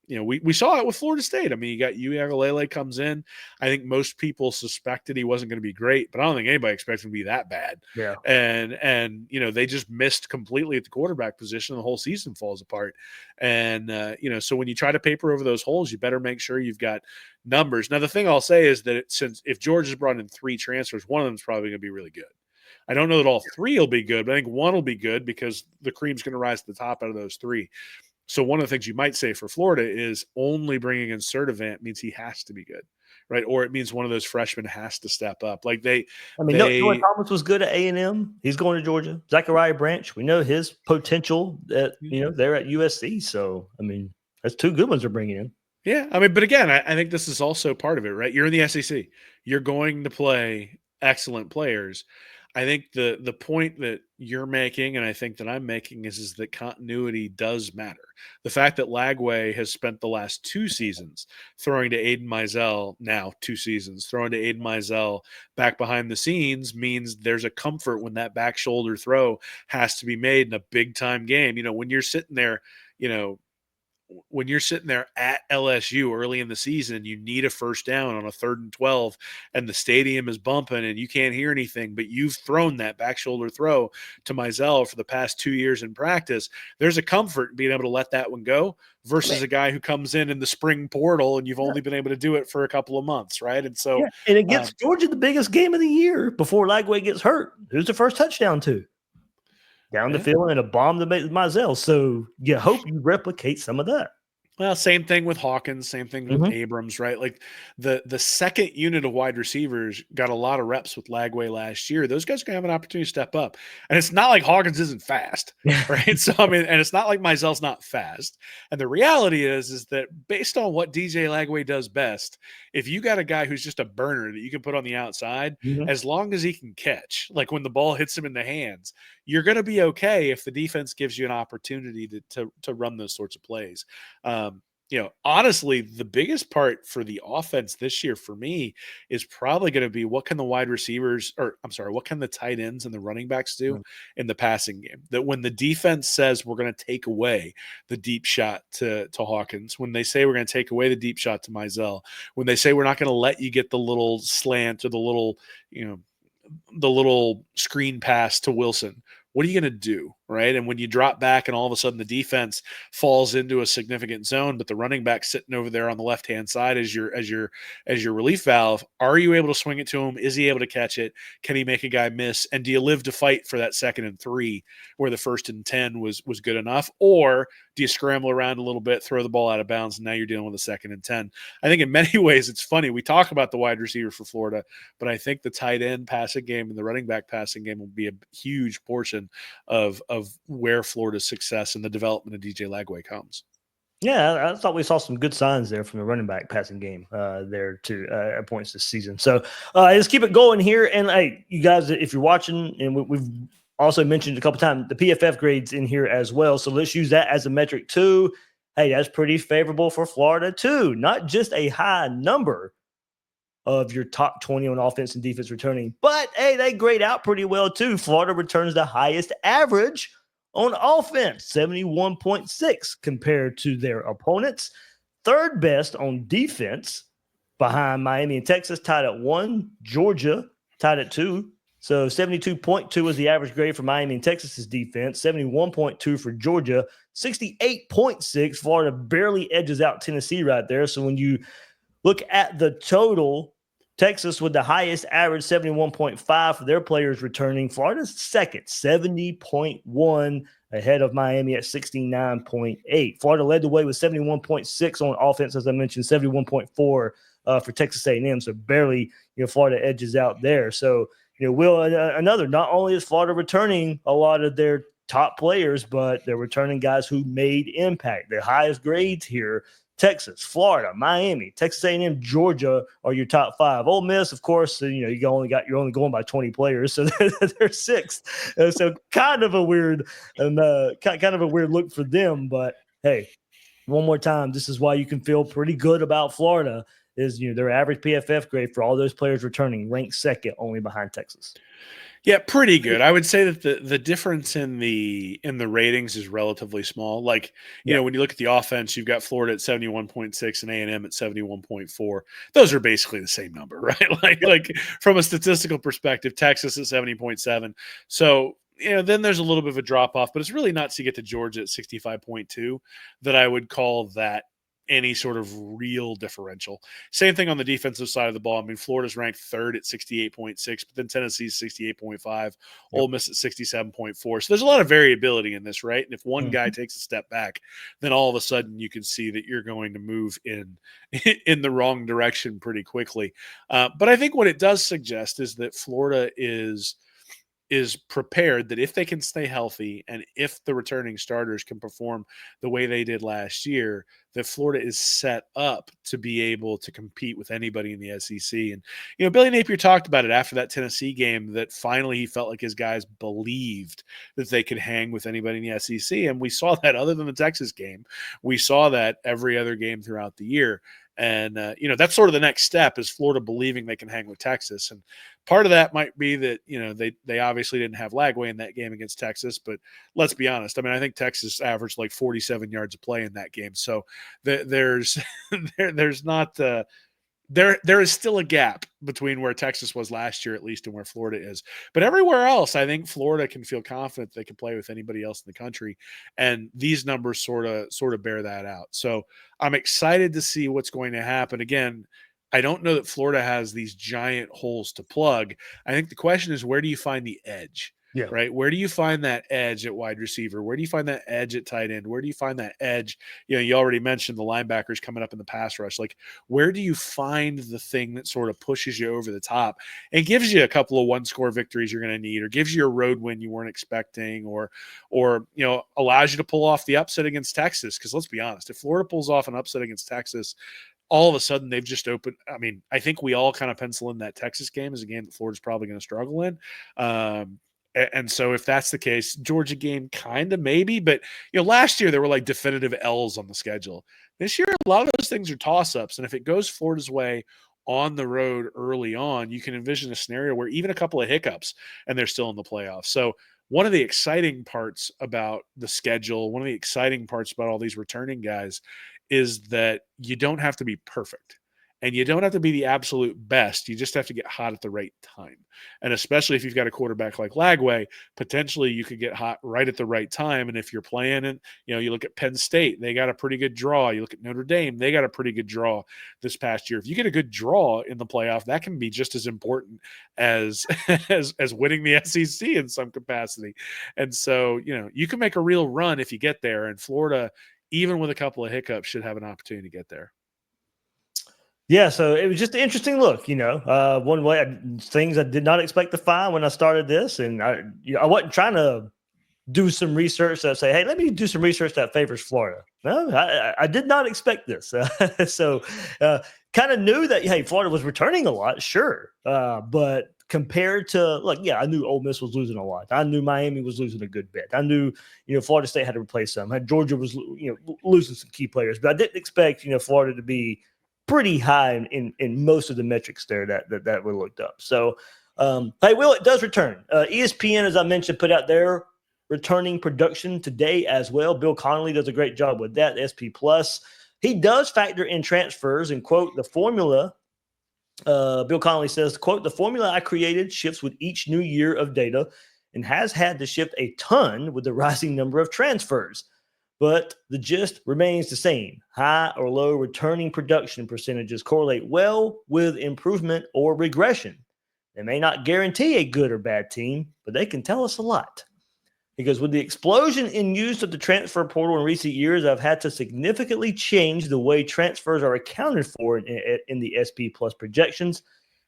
we saw it with Florida State. I mean, you got Uiagalelei comes in. I think most people suspected he wasn't going to be great, but I don't think anybody expected him to be that bad. Yeah. And they just missed completely at the quarterback position. And the whole season falls apart. And so when you try to paper over those holes, you better make sure you've got numbers. Now, the thing I'll say is that since if George has brought in 3 transfers, one of them is probably going to be really good. I don't know that all 3 will be good, but I think one will be good because the cream's going to rise to the top out of those 3. So one of the things you might say for Florida is only bringing in Sertivant means he has to be good, right? Or it means one of those freshmen has to step up. Like Noah Thomas was good at A&M. He's going to Georgia. Zachariah Branch, we know his potential at they're at USC. So that's 2 good ones they're bringing in. Yeah, but again, I think this is also part of it, right? You're in the SEC. You're going to play excellent players. I think the point that you're making, and I think that I'm making, is that continuity does matter. The fact that Lagway has spent the last 2 seasons throwing to Aiden Mizell, now 2 seasons, throwing to Aiden Mizell back behind the scenes means there's a comfort when that back shoulder throw has to be made in a big-time game. When you're sitting there, when you're sitting there at LSU early in the season, you need a first down on a 3rd and 12 and the stadium is bumping and you can't hear anything, but you've thrown that back shoulder throw to Mizell for the past 2 years in practice. There's a comfort in being able to let that one go versus a guy who comes in the spring portal and you've only been able to do it for a couple of months. Right. And so, and it gets Georgia the biggest game of the year before Lagway gets hurt. Who's the first touchdown to? Down the field and a bomb to Mizell. So you hope you replicate some of that. Well, same thing with Hawkins, same thing with Abrams, right? Like the second unit of wide receivers got a lot of reps with Lagway last year. Those guys are going to have an opportunity to step up. And it's not like Hawkins isn't fast, right? So, and it's not like Mizell's not fast. And the reality is that based on what DJ Lagway does best, if you got a guy who's just a burner that you can put on the outside, as long as he can catch, like when the ball hits him in the hands, you're going to be okay if the defense gives you an opportunity to run those sorts of plays. Honestly, the biggest part for the offense this year for me is probably going to be what can the tight ends and the running backs do in the passing game? That when the defense says we're going to take away the deep shot to Hawkins, when they say we're going to take away the deep shot to Mizell, when they say we're not going to let you get the little slant or the little screen pass to Wilson, what are you going to do, right? And when you drop back and all of a sudden the defense falls into a significant zone, but the running back sitting over there on the left-hand side as your relief valve, are you able to swing it to him? Is he able to catch it? Can he make a guy miss? And do you live to fight for that 2nd and 3 where the 1st and 10 was good enough? Or do you scramble around a little bit, throw the ball out of bounds, and now you're dealing with a 2nd and 10? I think in many ways it's funny. We talk about the wide receiver for Florida, but I think the tight end passing game and the running back passing game will be a huge portion of where Florida's success and the development of DJ Lagway comes. Yeah, I thought we saw some good signs there from the running back passing game there too at points this season. So let's keep it going here. And hey, you guys, if you're watching, and we've also mentioned a couple times the PFF grades in here as well. So let's use that as a metric too. Hey, that's pretty favorable for Florida too. Not just a high number of your top 20 on offense and defense returning, but hey, they grade out pretty well too. Florida returns the highest average on offense, 71.6 compared to their opponents. 3rd best on defense behind Miami and Texas, tied at 1. Georgia tied at 2. So 72.2 is the average grade for Miami and Texas's defense, 71.2 for Georgia, 68.6. Florida barely edges out Tennessee right there. So when you look at the total, Texas with the highest average, 71.5 for their players returning. Florida's second, 70.1, ahead of Miami at 69.8. Florida led the way with 71.6 on offense, as I mentioned, 71.4 for Texas A&M. So barely, Florida edges out there. So, not only is Florida returning a lot of their top players, but they're returning guys who made impact. Their highest grades here, Texas, Florida, Miami, Texas A&M, Georgia are your top 5. Ole Miss, of course, you're only going by 20 players, so they're 6th. So kind of a weird look for them. But hey, one more time, this is why you can feel pretty good about Florida is, their average PFF grade for all those players returning ranked second only behind Texas. Yeah, pretty good. I would say that the difference in the ratings is relatively small. Like, when you look at the offense, you've got Florida at 71.6 and A&M at 71.4. Those are basically the same number, right? Like from a statistical perspective, Texas at 70.7. So, then there's a little bit of a drop off, but it's really not to get to Georgia at 65.2 that I would call that any sort of real differential. Same thing on the defensive side of the ball. I mean, Florida's ranked third at 68.6, but then Tennessee's 68.5, Ole Miss at 67.4. So there's a lot of variability in this, right? And if one guy takes a step back, then all of a sudden you can see that you're going to move in the wrong direction pretty quickly. But I think what it does suggest is that Florida is prepared, that if they can stay healthy and if the returning starters can perform the way they did last year, that Florida is set up to be able to compete with anybody in the SEC. And, Billy Napier talked about it after that Tennessee game, that finally he felt like his guys believed that they could hang with anybody in the SEC. And we saw that other than the Texas game. We saw that every other game throughout the year. And, that's sort of the next step is Florida believing they can hang with Texas. And part of that might be that, they obviously didn't have Lagway in that game against Texas, but let's be honest. I mean, I think Texas averaged like 47 yards of play in that game. So there's not there is still a gap between where Texas was last year, at least, and where Florida is. But everywhere else, I think Florida can feel confident they can play with anybody else in the country. And these numbers sort of bear that out. So I'm excited to see what's going to happen. Again, I don't know that Florida has these giant holes to plug. I think the question is, where do you find the edge? Yeah. Right. Where do you find that edge at wide receiver? Where do you find that edge at tight end? Where do you find that edge? You already mentioned the linebackers coming up in the pass rush. Like, where do you find the thing that sort of pushes you over the top and gives you a couple of one-score victories you're going to need, or gives you a road win you weren't expecting, or allows you to pull off the upset against Texas? Because let's be honest, if Florida pulls off an upset against Texas, all of a sudden they've just opened. I mean, I think we all kind of pencil in that Texas game as a game that Florida's probably going to struggle in. And so if that's the case, Georgia game kind of maybe, but last year there were like definitive L's on the schedule. This year, a lot of those things are toss-ups. And if it goes Florida's way on the road early on, you can envision a scenario where even a couple of hiccups and they're still in the playoffs. So one of the exciting parts about the schedule, one of the exciting parts about all these returning guys is that you don't have to be perfect. And you don't have to be the absolute best. You just have to get hot at the right time. And especially if you've got a quarterback like Lagway, potentially you could get hot right at the right time. And if you're playing and, you look at Penn State, they got a pretty good draw. You look at Notre Dame, they got a pretty good draw this past year. If you get a good draw in the playoff, that can be just as important as as winning the SEC in some capacity. And so, you can make a real run if you get there. And Florida, even with a couple of hiccups, should have an opportunity to get there. Yeah, so it was just an interesting look, one way things I did not expect to find when I started this. And I wasn't trying to do some research that say, hey, let me do some research that favors Florida. No, I did not expect this. So kind of knew that, hey, Florida was returning a lot, sure. But compared to, I knew Ole Miss was losing a lot. I knew Miami was losing a good bit. I knew, Florida State had to replace some. Georgia was, losing some key players. But I didn't expect, Florida to be pretty high in most of the metrics there that were looked up. So, hey, Will, it does return. ESPN, as I mentioned, put out their returning production today as well. Bill Connolly does a great job with that, SP+. He does factor in transfers and, quote, the formula. Bill Connolly says, quote, the formula I created shifts with each new year of data and has had to shift a ton with the rising number of transfers. But the gist remains the same. High or low returning production percentages correlate well with improvement or regression. They may not guarantee a good or bad team, but they can tell us a lot. Because with the explosion in use of the transfer portal in recent years, I've had to significantly change the way transfers are accounted for in the SP Plus projections.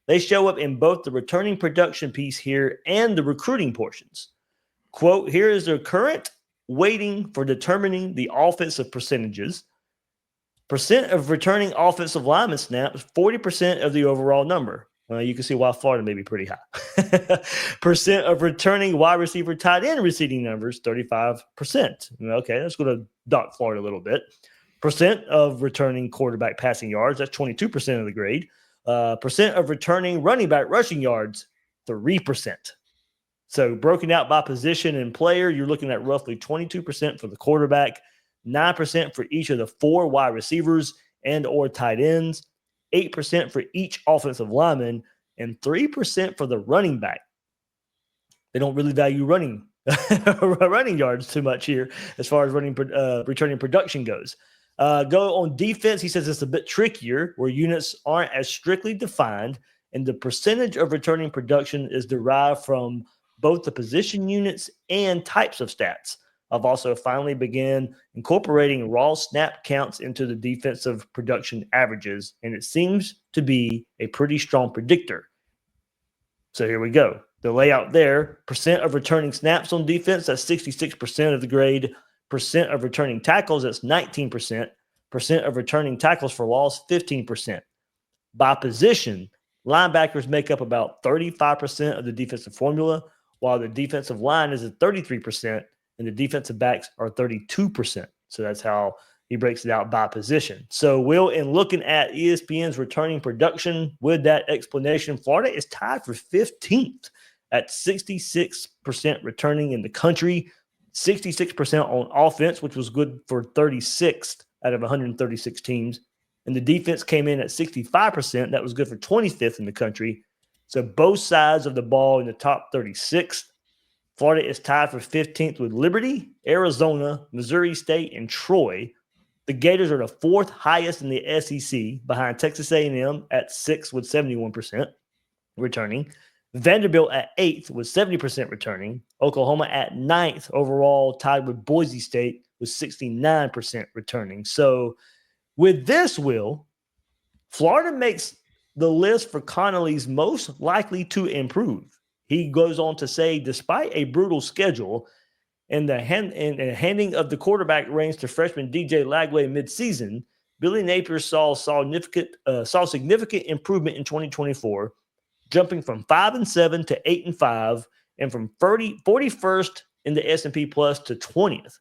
They show up in both the returning production piece here and the recruiting portions. Quote, here is the current weighting for determining the offensive percentages. Percent of returning offensive lineman snaps, 40% of the overall number. You can see why Florida may be pretty high. Percent of returning wide receiver tight end receiving numbers, 35%. Okay, that's going to dock Florida a little bit. Percent of returning quarterback passing yards, that's 22% of the grade. Percent of returning running back rushing yards, 3%. So broken out by position and player, you're looking at roughly 22% for the quarterback, 9% for each of the 4 wide receivers and or tight ends, 8% for each offensive lineman, and 3% for the running back. They don't really value running yards too much here as far as returning production goes. Go on defense. He says it's a bit trickier where units aren't as strictly defined, and the percentage of returning production is derived from both the position units and types of stats. I've also finally began incorporating raw snap counts into the defensive production averages, and it seems to be a pretty strong predictor. So here we go. The layout there, percent of returning snaps on defense, that's 66% of the grade. Percent of returning tackles, that's 19%. Percent of returning tackles for loss, 15%. By position, linebackers make up about 35% of the defensive formula, while the defensive line is at 33%, and the defensive backs are 32%. So that's how he breaks it out by position. So, Will, in looking at ESPN's returning production with that explanation, Florida is tied for 15th at 66% returning in the country, 66% on offense, which was good for 36th out of 136 teams. And the defense came in at 65%. That was good for 25th in the country. So both sides of the ball in the top 36. Florida is tied for 15th with Liberty, Arizona, Missouri State, and Troy. The Gators are the 4th highest in the SEC behind Texas A&M at 6th with 71% returning. Vanderbilt at 8th with 70% returning. Oklahoma at 9th overall, tied with Boise State with 69% returning. So with this, Will, Florida makes the list for Connolly's most likely to improve. He goes on to say, despite a brutal schedule and the handing of the quarterback reins to freshman DJ Lagway midseason, Billy Napier saw significant improvement in 2024, jumping from 5-7 to 8-5, and from 41st in the S&P Plus to 20th.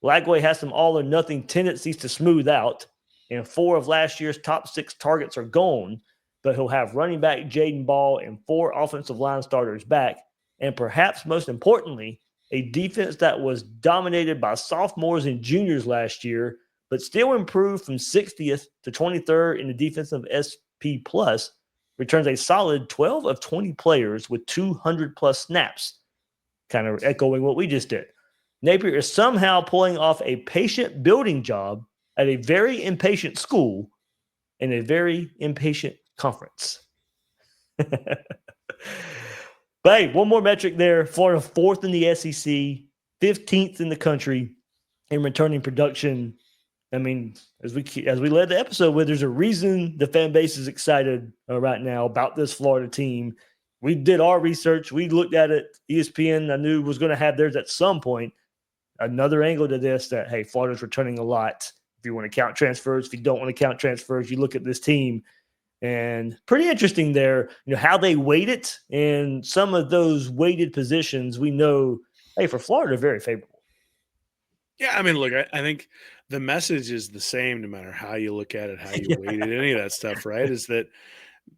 Lagway has some all-or-nothing tendencies to smooth out, and 4 of last year's top 6 targets are gone, but he'll have running back Jaden Ball and 4 offensive line starters back, and perhaps most importantly, a defense that was dominated by sophomores and juniors last year, but still improved from 60th to 23rd in the defensive SP Plus, returns a solid 12 of 20 players with 200-plus snaps, kind of echoing what we just did. Napier is somehow pulling off a patient building job at a very impatient school in a very impatient conference. But hey, one more metric there. Florida 4th in the SEC, 15th in the country in returning production. I mean, as we led the episode with, there's a reason the fan base is excited right now about this Florida team. We did our research. We looked at it. ESPN, I knew, was going to have theirs at some point. Another angle to this that, hey, Florida's returning a lot. If you want to count transfers, if you don't want to count transfers, you look at this team. And pretty interesting there, how they weight it. And some of those weighted positions, we know, hey, for Florida, very favorable. Yeah, I mean, look, I think the message is the same no matter how you look at it, how you weight it, any of that stuff, right? Is that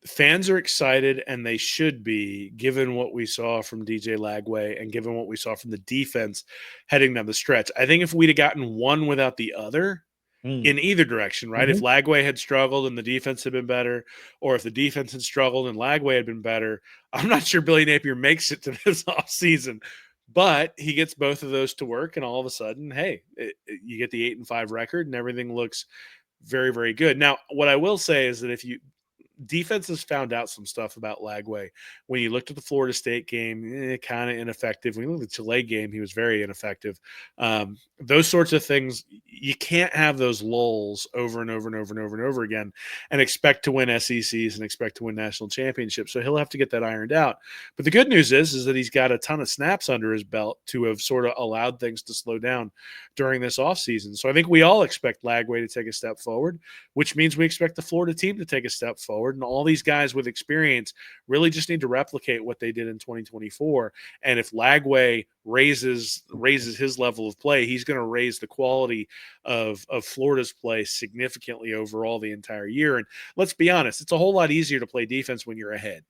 fans are excited, and they should be, given what we saw from DJ Lagway and given what we saw from the defense heading down the stretch. I think if we'd have gotten one without the other, in either direction, right? If Lagway had struggled and the defense had been better, or if the defense had struggled and Lagway had been better, I'm not sure Billy Napier makes it to this offseason. But he gets both of those to work, and all of a sudden, hey, you get the 8-5 record, and everything looks very, very good. Now, what I will say is that if you defenses found out some stuff about Lagway. When you looked at the Florida State game, kind of ineffective. When you look at the Chile game, he was very ineffective. Those sorts of things, you can't have those lulls over and over and over and over and over again and expect to win SECs and expect to win national championships. So he'll have to get that ironed out. But the good news is that he's got a ton of snaps under his belt to have sort of allowed things to slow down during this offseason. So I think we all expect Lagway to take a step forward, which means we expect the Florida team to take a step forward. forward. And all these guys with experience really just need to replicate what they did in 2024. And if Lagway raises his level of play, he's going to raise the quality of Florida's play significantly overall the entire year. And let's be honest, it's a whole lot easier to play defense when you're ahead.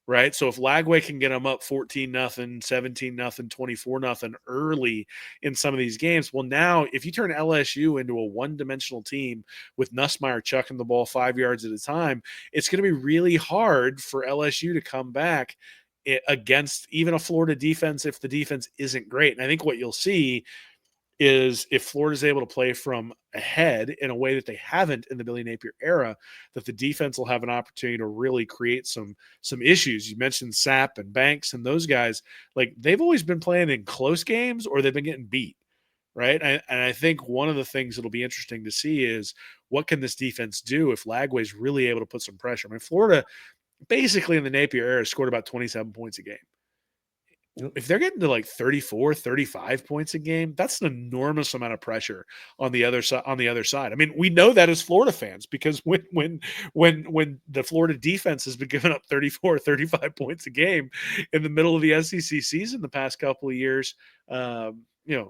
Right. So if Lagway can get them up 14-0, 17-0, 24-0 early in some of these games, well, now if you turn LSU into a one-dimensional team with Nussmeier chucking the ball 5 yards at a time, it's going to be really hard for LSU to come back against even a Florida defense if the defense isn't great. And I think what you'll see is if Florida's able to play from ahead in a way that they haven't in the Billy Napier era, that the defense will have an opportunity to really create some issues. You mentioned Sapp and Banks and those guys, like they've always been playing in close games or they've been getting beat, right? And I think one of the things that'll be interesting to see is what can this defense do if Lagway's really able to put some pressure. I mean, Florida basically in the Napier era scored about 27 points a game. If they're getting to like 34, 35 points a game, that's an enormous amount of pressure on the other side. I mean, we know that as Florida fans because when the Florida defense has been giving up 34, 35 points a game in the middle of the SEC season the past couple of years,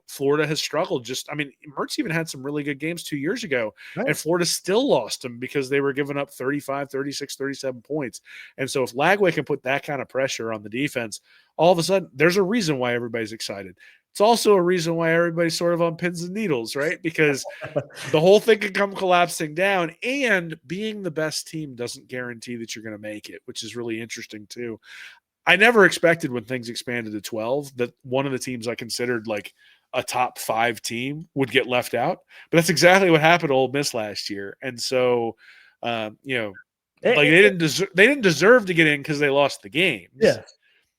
Florida has struggled. Mertz even had some really good games 2 years ago, right? And Florida still lost them because they were giving up 35, 36, 37 points. And so if Lagway can put that kind of pressure on the defense, all of a sudden there's a reason why everybody's excited. It's also a reason why everybody's sort of on pins and needles, right? Because the whole thing can come collapsing down, and being the best team doesn't guarantee that you're going to make it, which is really interesting too. I never expected when things expanded to 12 that one of the teams I considered like a top 5 team would get left out, but that's exactly what happened to Ole Miss last year. And so, they didn't deserve to get in because they lost the games. Yeah.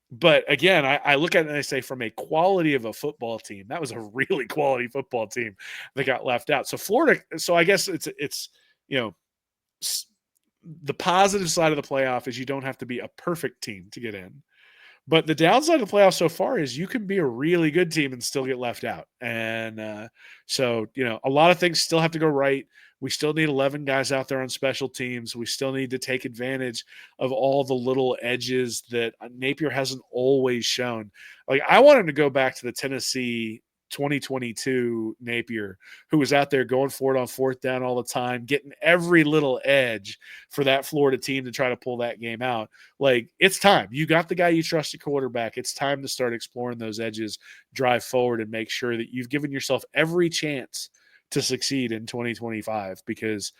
But again, I look at it and I say from a quality of a football team, that was a really quality football team that got left out. So Florida, I guess it's the positive side of the playoff is you don't have to be a perfect team to get in. But the downside of the playoffs so far is you can be a really good team and still get left out. And a lot of things still have to go right. We still need 11 guys out there on special teams. We still need to take advantage of all the little edges that Napier hasn't always shown. Like I wanted to go back to the Tennessee 2022 Napier, who was out there going for it on fourth down all the time, getting every little edge for that Florida team to try to pull that game out. Like, it's time. You got the guy you trust at quarterback. It's time to start exploring those edges, drive forward, and make sure that you've given yourself every chance to succeed in 2025 because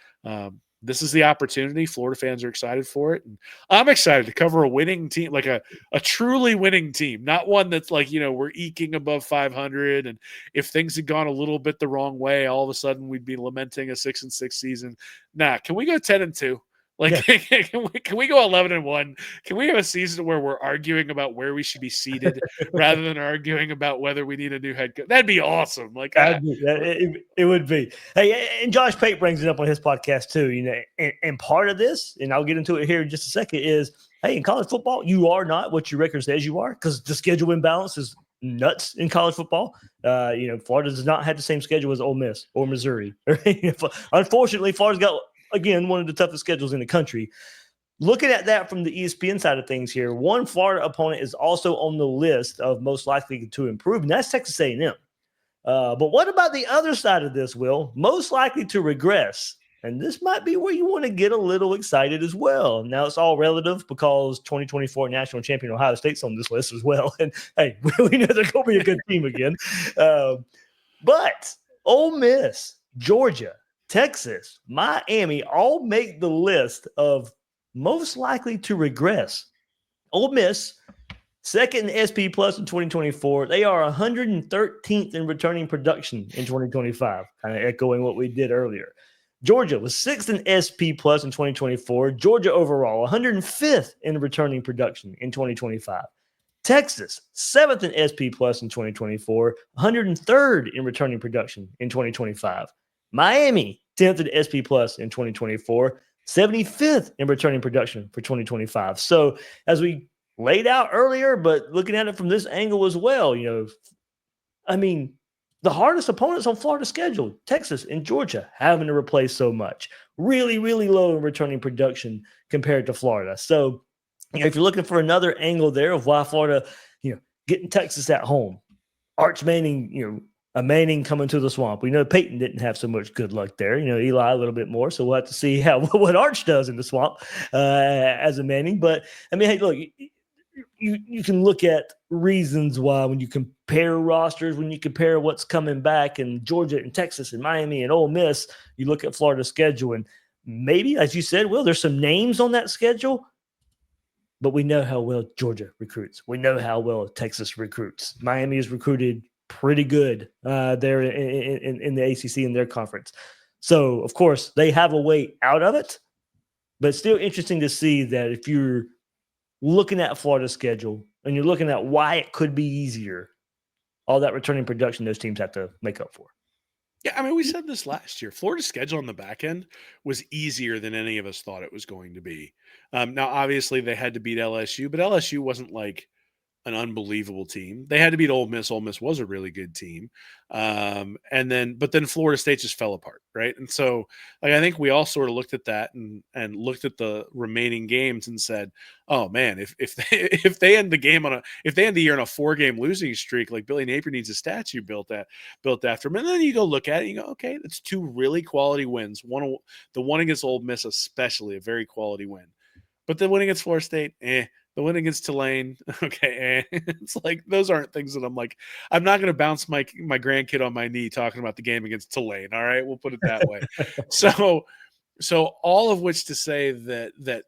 this is the opportunity. Florida fans are excited for it. And I'm excited to cover a winning team, like a truly winning team, not one that's like, we're eking above 500. And if things had gone a little bit the wrong way, all of a sudden we'd be lamenting a 6-6 season. Nah, can we go 10-2? Like, yeah. Can we go 11-1? Can we have a season where we're arguing about where we should be seated rather than arguing about whether we need a new head coach? That'd be awesome. Like, it would be. Hey, and Josh Pate brings it up on his podcast too. And part of this, and I'll get into it here in just a second, is hey, in college football, you are not what your record says you are because the schedule imbalance is nuts in college football. Florida does not have the same schedule as Ole Miss or Missouri. Unfortunately, Florida's got, again, one of the toughest schedules in the country. Looking at that from the ESPN side of things here, one Florida opponent is also on the list of most likely to improve, and that's Texas A&M. But what about the other side of this, Will? Most likely to regress. And this might be where you want to get a little excited as well. Now, it's all relative because 2024 national champion Ohio State's on this list as well. And, hey, we know they're going to be a good team again. But Ole Miss, Georgia, Texas, Miami all make the list of most likely to regress. Ole Miss, second in SP Plus in 2024. They are 113th in returning production in 2025, kind of echoing what we did earlier. Georgia was sixth in SP Plus in 2024. Georgia overall, 105th in returning production in 2025. Texas, seventh in SP Plus in 2024, 103rd in returning production in 2025. Miami, 10th in SP Plus in 2024, 75th in returning production for 2025. So as we laid out earlier, but looking at it from this angle as well, the hardest opponents on Florida's schedule, Texas and Georgia, having to replace so much. Really, really low in returning production compared to Florida. So, if you're looking for another angle there of why Florida, getting Texas at home, Arch Manning, a Manning coming to the swamp. We know Peyton didn't have so much good luck there. Eli a little bit more. So we'll have to see what Arch does in the swamp as a Manning. But I mean, hey, look, you can look at reasons why when you compare rosters, when you compare what's coming back in Georgia and Texas and Miami and Ole Miss, you look at Florida's schedule and maybe, as you said, there's some names on that schedule. But we know how well Georgia recruits. We know how well Texas recruits. Miami is recruited pretty good there in the ACC in their conference. So, of course, they have a way out of it. But it's still interesting to see that if you're looking at Florida's schedule and you're looking at why it could be easier, all that returning production those teams have to make up for. Yeah, I mean, we said this last year. Florida's schedule on the back end was easier than any of us thought it was going to be. Now, obviously, they had to beat LSU, but LSU wasn't like an unbelievable team. They had to beat Ole Miss. Ole Miss was a really good team. But then Florida State just fell apart, right? And so I think we all sort of looked at that and looked at the remaining games and said, oh man, if they end the year on a 4-game losing streak, like Billy Napier needs a statue built after him. And then you go look at it, you go, okay, that's 2 really quality wins. The one against Ole Miss, especially a very quality win. But the win against Florida State, the win against Tulane, okay, it's like those aren't things that I'm like. I'm not going to bounce my grandkid on my knee talking about the game against Tulane. All right, we'll put it that way. So all of which to say that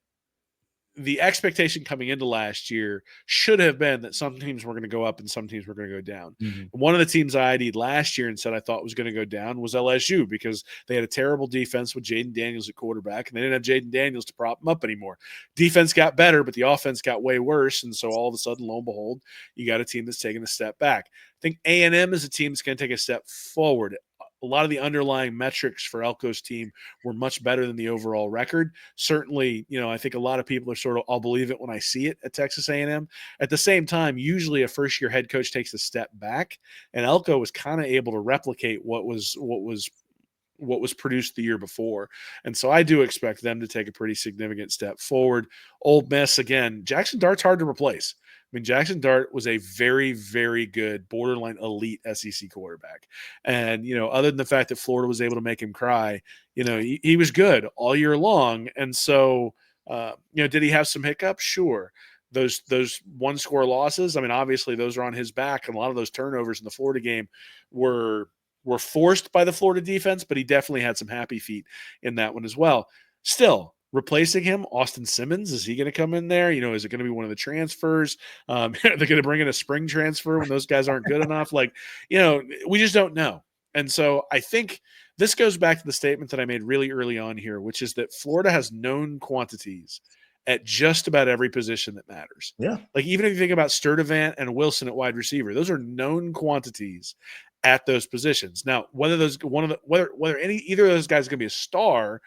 the expectation coming into last year should have been that some teams were going to go up and some teams were going to go down. Mm-hmm. One of the teams I ID'd last year and said I thought was going to go down was LSU because they had a terrible defense with Jaden Daniels at quarterback, and they didn't have Jaden Daniels to prop them up anymore. Defense got better, but the offense got way worse, and so all of a sudden, lo and behold, you got a team that's taking a step back. I think A&M is a team that's going to take a step forward. A lot of the underlying metrics for Elko's team were much better than the overall record. Certainly, I think a lot of people are sort of, I'll believe it when I see it at Texas A&M. At the same time, usually a first-year head coach takes a step back, and Elko was kind of able to replicate what was produced the year before. And so I do expect them to take a pretty significant step forward. Ole Miss, again, Jackson Dart's hard to replace. I mean, Jackson Dart was a very, very good, borderline elite SEC quarterback. And, other than the fact that Florida was able to make him cry, he was good all year long. And so, did he have some hiccups? Sure. Those 1-score losses, I mean, obviously those are on his back. And a lot of those turnovers in the Florida game were forced by the Florida defense, but he definitely had some happy feet in that one as well. Still, replacing him, Austin Simmons, is he going to come in there? Is it going to be one of the transfers? They're going to bring in a spring transfer when those guys aren't good enough. We just don't know. And so I think this goes back to the statement that I made really early on here, which is that Florida has known quantities at just about every position that matters. Yeah. Like even if you think about Sturdivant and Wilson at wide receiver, those are known quantities at those positions. Now, whether either of those guys is going to be a star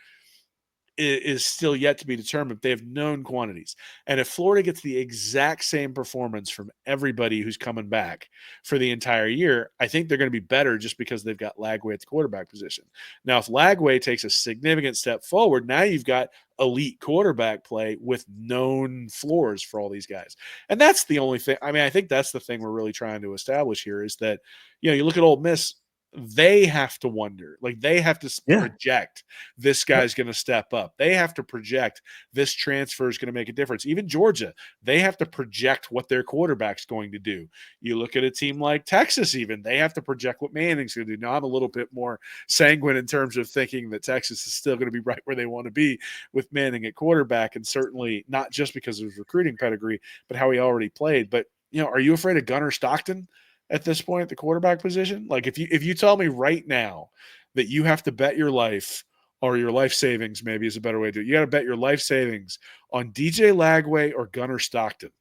is still yet to be determined. They have known quantities. And if Florida gets the exact same performance from everybody who's coming back for the entire year, I think they're going to be better just because they've got Lagway at the quarterback position. Now, if Lagway takes a significant step forward, now you've got elite quarterback play with known floors for all these guys. And that's the only thing. I mean, I think that's the thing we're really trying to establish here is that, you look at Ole Miss, they have to wonder, they have to project this guy's going to step up. They have to project this transfer is going to make a difference. Even Georgia, they have to project what their quarterback's going to do. You look at a team like Texas, even they have to project what Manning's going to do. Now I'm a little bit more sanguine in terms of thinking that Texas is still going to be right where they want to be with Manning at quarterback. And certainly not just because of his recruiting pedigree, but how he already played. But, are you afraid of Gunnar Stockton at this point at the quarterback position? Like if you tell me right now that you have to bet your life or your life savings, maybe is a better way to do it. You got to bet your life savings on DJ Lagway or Gunnar Stockton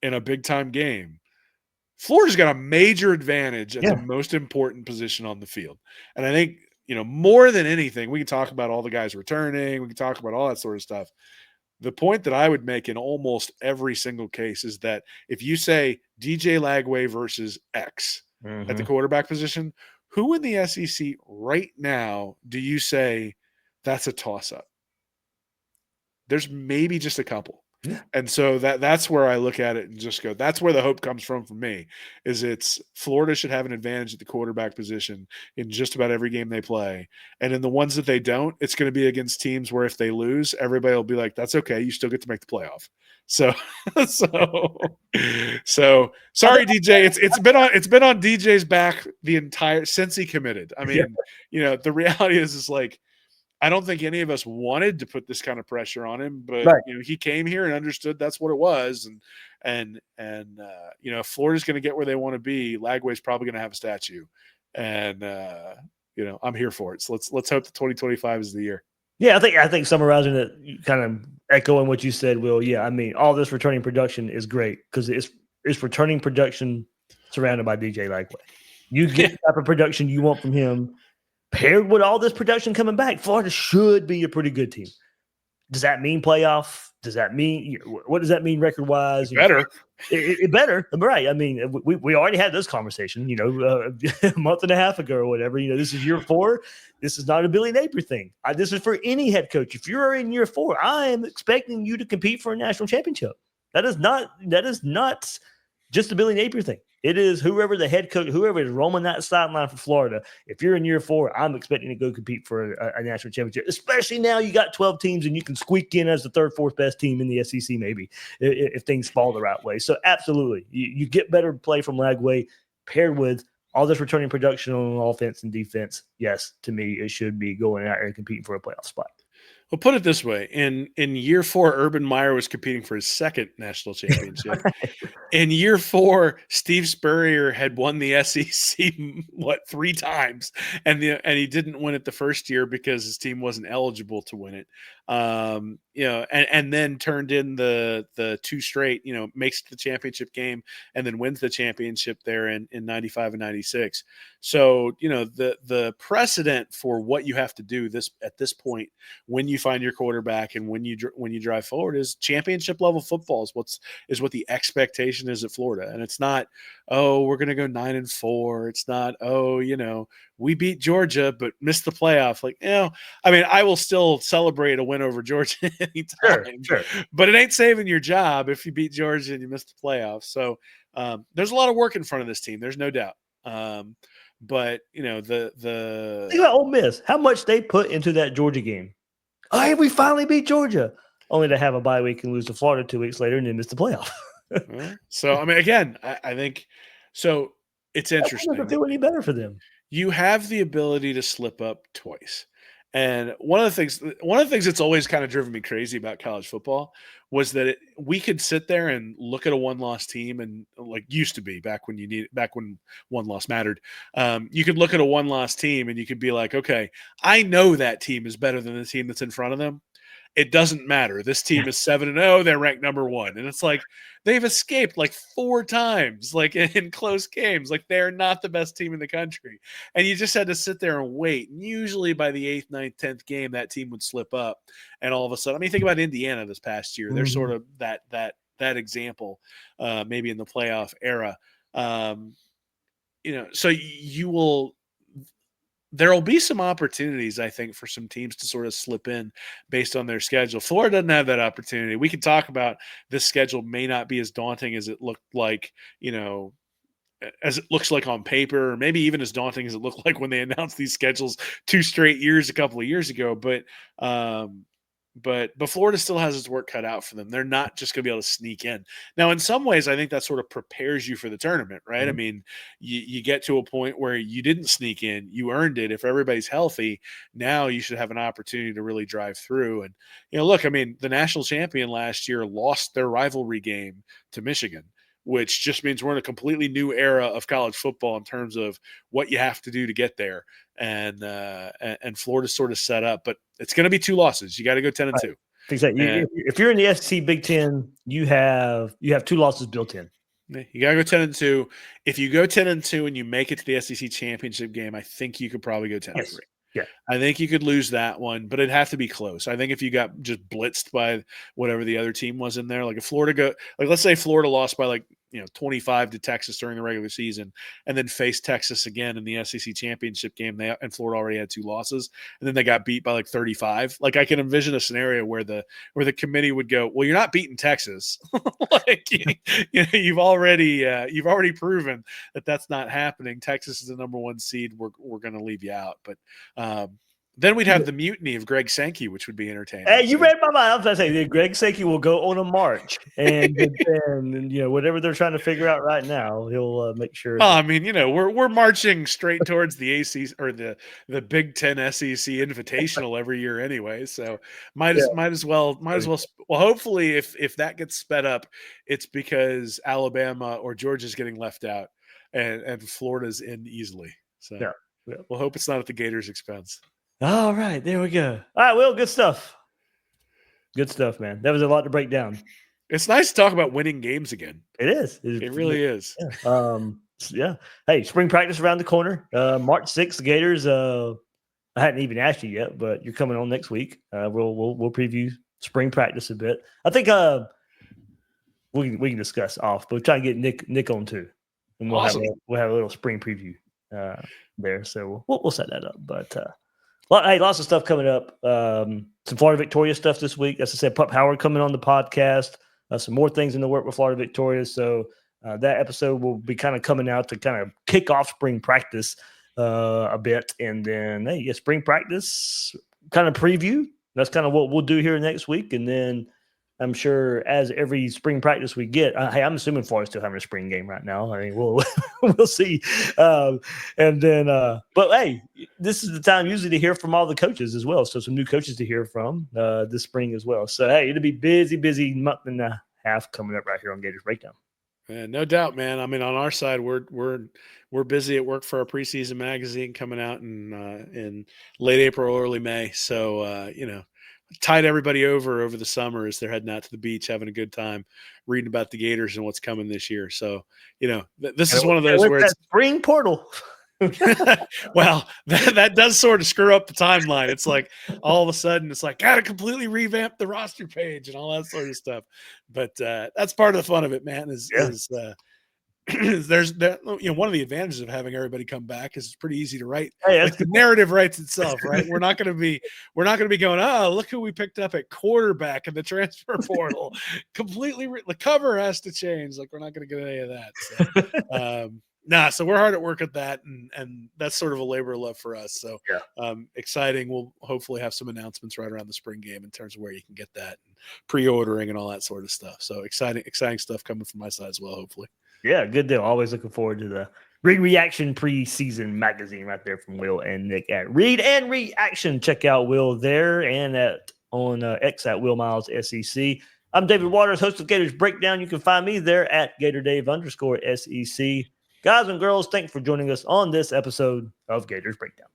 in a big time game. Florida's got a major advantage at the most important position on the field. And I think, more than anything, we can talk about all the guys returning. We can talk about all that sort of stuff. The point that I would make in almost every single case is that if you say DJ Lagway versus X, at the quarterback position. Who in the SEC right now do you say that's a toss-up? There's maybe just a couple. Yeah. And so that's where I look at it and just go, that's where the hope comes from for me, is it's Florida should have an advantage at the quarterback position in just about every game they play. And in the ones that they don't, it's going to be against teams where if they lose, everybody will be like, that's okay. You still get to make the playoff. So, so sorry, DJ. It's been on DJ's back since he committed. I mean, the reality is like, I don't think any of us wanted to put this kind of pressure on him, but he came here and understood that's what it was. And if Florida's going to get where they want to be, Lagway's probably going to have a statue, and I'm here for it. So let's hope that 2025 is the year. Yeah, I think summarizing it, kind of echoing what you said, Will. Yeah, I mean, all this returning production is great because it's returning production surrounded by DJ Lagway. You get the type of production you want from him. Paired with all this production coming back, Florida should be a pretty good team. Does that mean playoff? Does that mean what does that mean record wise? Better, it better, right? I mean, we already had this conversation, a month and a half ago or whatever. This is year 4. This is not a Billy Napier thing. This is for any head coach. If you're in year 4, I am expecting you to compete for a national championship. That is not just a Billy Napier thing. It is whoever the head coach, whoever is roaming that sideline for Florida. If you're in year 4, I'm expecting to go compete for a national championship, especially now you got 12 teams and you can squeak in as the 3rd, 4th best team in the SEC, maybe, if things fall the right way. So absolutely, you get better play from Lagway paired with all this returning production on offense and defense. Yes, to me, it should be going out there and competing for a playoff spot. Well, put it this way. In year 4, Urban Meyer was competing for his 2nd national championship. In year 4, Steve Spurrier had won the SEC, 3 times, and he didn't win it the first year because his team wasn't eligible to win it. And then turned in the 2 straight, makes the championship game and then wins the championship there in 95 and 96. So, the precedent for what you have to do at this point when you find your quarterback and when you drive forward is championship level football is what the expectation is at Florida. And it's not, we're going to go 9-4. It's not, we beat Georgia but missed the playoff. I will still celebrate a win over Georgia anytime. Sure. But it ain't saving your job if you beat Georgia and you missed the playoffs. So there's a lot of work in front of this team. There's no doubt. But the think about Ole Miss, how much they put into that Georgia game. Hey, we finally beat Georgia, only to have a bye week and lose to Florida 2 weeks later and then miss the playoff. So again, I think so. It's interesting. It doesn't feel any better for them. You have the ability to slip up twice. And one of the things that's always kind of driven me crazy about college football was that we could sit there and look at a 1-loss team and used to be back when 1 loss mattered. You could look at a 1-loss team and you could be like, okay, I know that team is better than the team that's in front of them. It doesn't matter. This team is 7-0. They're ranked number 1. And it's like they've escaped 4 times, in close games. They're not the best team in the country. And you just had to sit there and wait. And usually by the 8th, 9th, 10th game, that team would slip up. And all of a sudden, think about Indiana this past year. They're sort of that example, maybe in the playoff era. So there will be some opportunities, I think, for some teams to sort of slip in based on their schedule. Florida doesn't have that opportunity. We can talk about this schedule may not be as daunting as it looked like, as it looks like on paper, or maybe even as daunting as it looked like when they announced these schedules 2 straight years a couple of years ago. But Florida still has its work cut out for them. They're not just going to be able to sneak in. Now, in some ways, I think that sort of prepares you for the tournament, right? I mean, you get to a point where you didn't sneak in. You earned it. If everybody's healthy, now you should have an opportunity to really drive through. And, look, the national champion last year lost their rivalry game to Michigan, which just means we're in a completely new era of college football in terms of what you have to do to get there. And Florida's sort of set up, but it's going to be 2 losses. You got to go 10-2. Right. Exactly. If you're in the SEC Big Ten, you have 2 losses built in. You got to go 10-2. If you go 10-2 and you make it to the SEC championship game, I think you could probably go 10-3. Yes. Yeah. I think you could lose that one, but it'd have to be close. I think if you got just blitzed by whatever the other team was in there, if Florida let's say Florida lost by 25 to Texas during the regular season, and then faced Texas again in the SEC championship game. And Florida already had 2 losses, and then they got beat by like 35. Like I can envision a scenario where the committee would go, well, you're not beating Texas. Like you've already proven that that's not happening. Texas is the number 1 seed. We're going to leave you out. But then we'd have the mutiny of Greg Sankey, which would be entertaining. Hey, you read my mind. I was going to say that Greg Sankey will go on a march, and whatever they're trying to figure out right now, he'll make sure. Well, I mean, we're marching straight towards the ACC or the Big Ten SEC Invitational every year anyway. So might as well. Well, hopefully, if that gets sped up, it's because Alabama or Georgia's getting left out, and Florida's in easily. So we'll hope it's not at the Gators' expense. All right, there we go. All right, Will, good stuff. Good stuff, man. That was a lot to break down. It's nice to talk about winning games again. It is. It really is. Yeah. Hey, spring practice around the corner. March 6th, the Gators. I hadn't even asked you yet, but you're coming on next week. We'll preview spring practice a bit. I think we can discuss off, but we're trying to get Nick on too, and we'll have a little spring preview there. So we'll set that up, but. Lots of stuff coming up. Some Florida Victoria stuff this week. As I said, Pup Howard coming on the podcast. Some more things in the work with Florida Victoria. So that episode will be kind of coming out to kind of kick off spring practice a bit. And then, spring practice kind of preview. That's kind of what we'll do here next week. And then I'm sure as every spring practice we get, I'm assuming Florida's still having a spring game right now. I mean, we'll see. But hey, this is the time usually to hear from all the coaches as well. So some new coaches to hear from this spring as well. So hey, it'll be busy month and a half coming up right here on Gators Breakdown. Yeah, no doubt, man. I mean, on our side, we're busy at work for our preseason magazine coming out in late April, early May. So tied everybody over the summer as they're heading out to the beach, having a good time, reading about the Gators and what's coming this year. So, this is one of those where it's spring portal. Well, that does sort of screw up the timeline. It's like all of a sudden it's like got to completely revamp the roster page and all that sort of stuff. But that's part of the fun of it, man. There's one of the advantages of having everybody come back is it's pretty easy to write. Hey, like the narrative writes itself, right? We're not going to be going, oh, look who we picked up at quarterback in the transfer portal. Completely the cover has to change. Like we're not going to get any of that. So, so we're hard at work at that, and that's sort of a labor of love for us. So exciting. We'll hopefully have some announcements right around the spring game in terms of where you can get that and pre-ordering and all that sort of stuff. So exciting stuff coming from my side as well, hopefully. Yeah, good deal. Always looking forward to the Read Reaction preseason magazine right there from Will and Nick at Read and Reaction. Check out Will there and on X at Will Miles SEC. I'm David Waters, host of Gators Breakdown. You can find me there at GatorDave_SEC. Guys and girls, thanks for joining us on this episode of Gators Breakdown.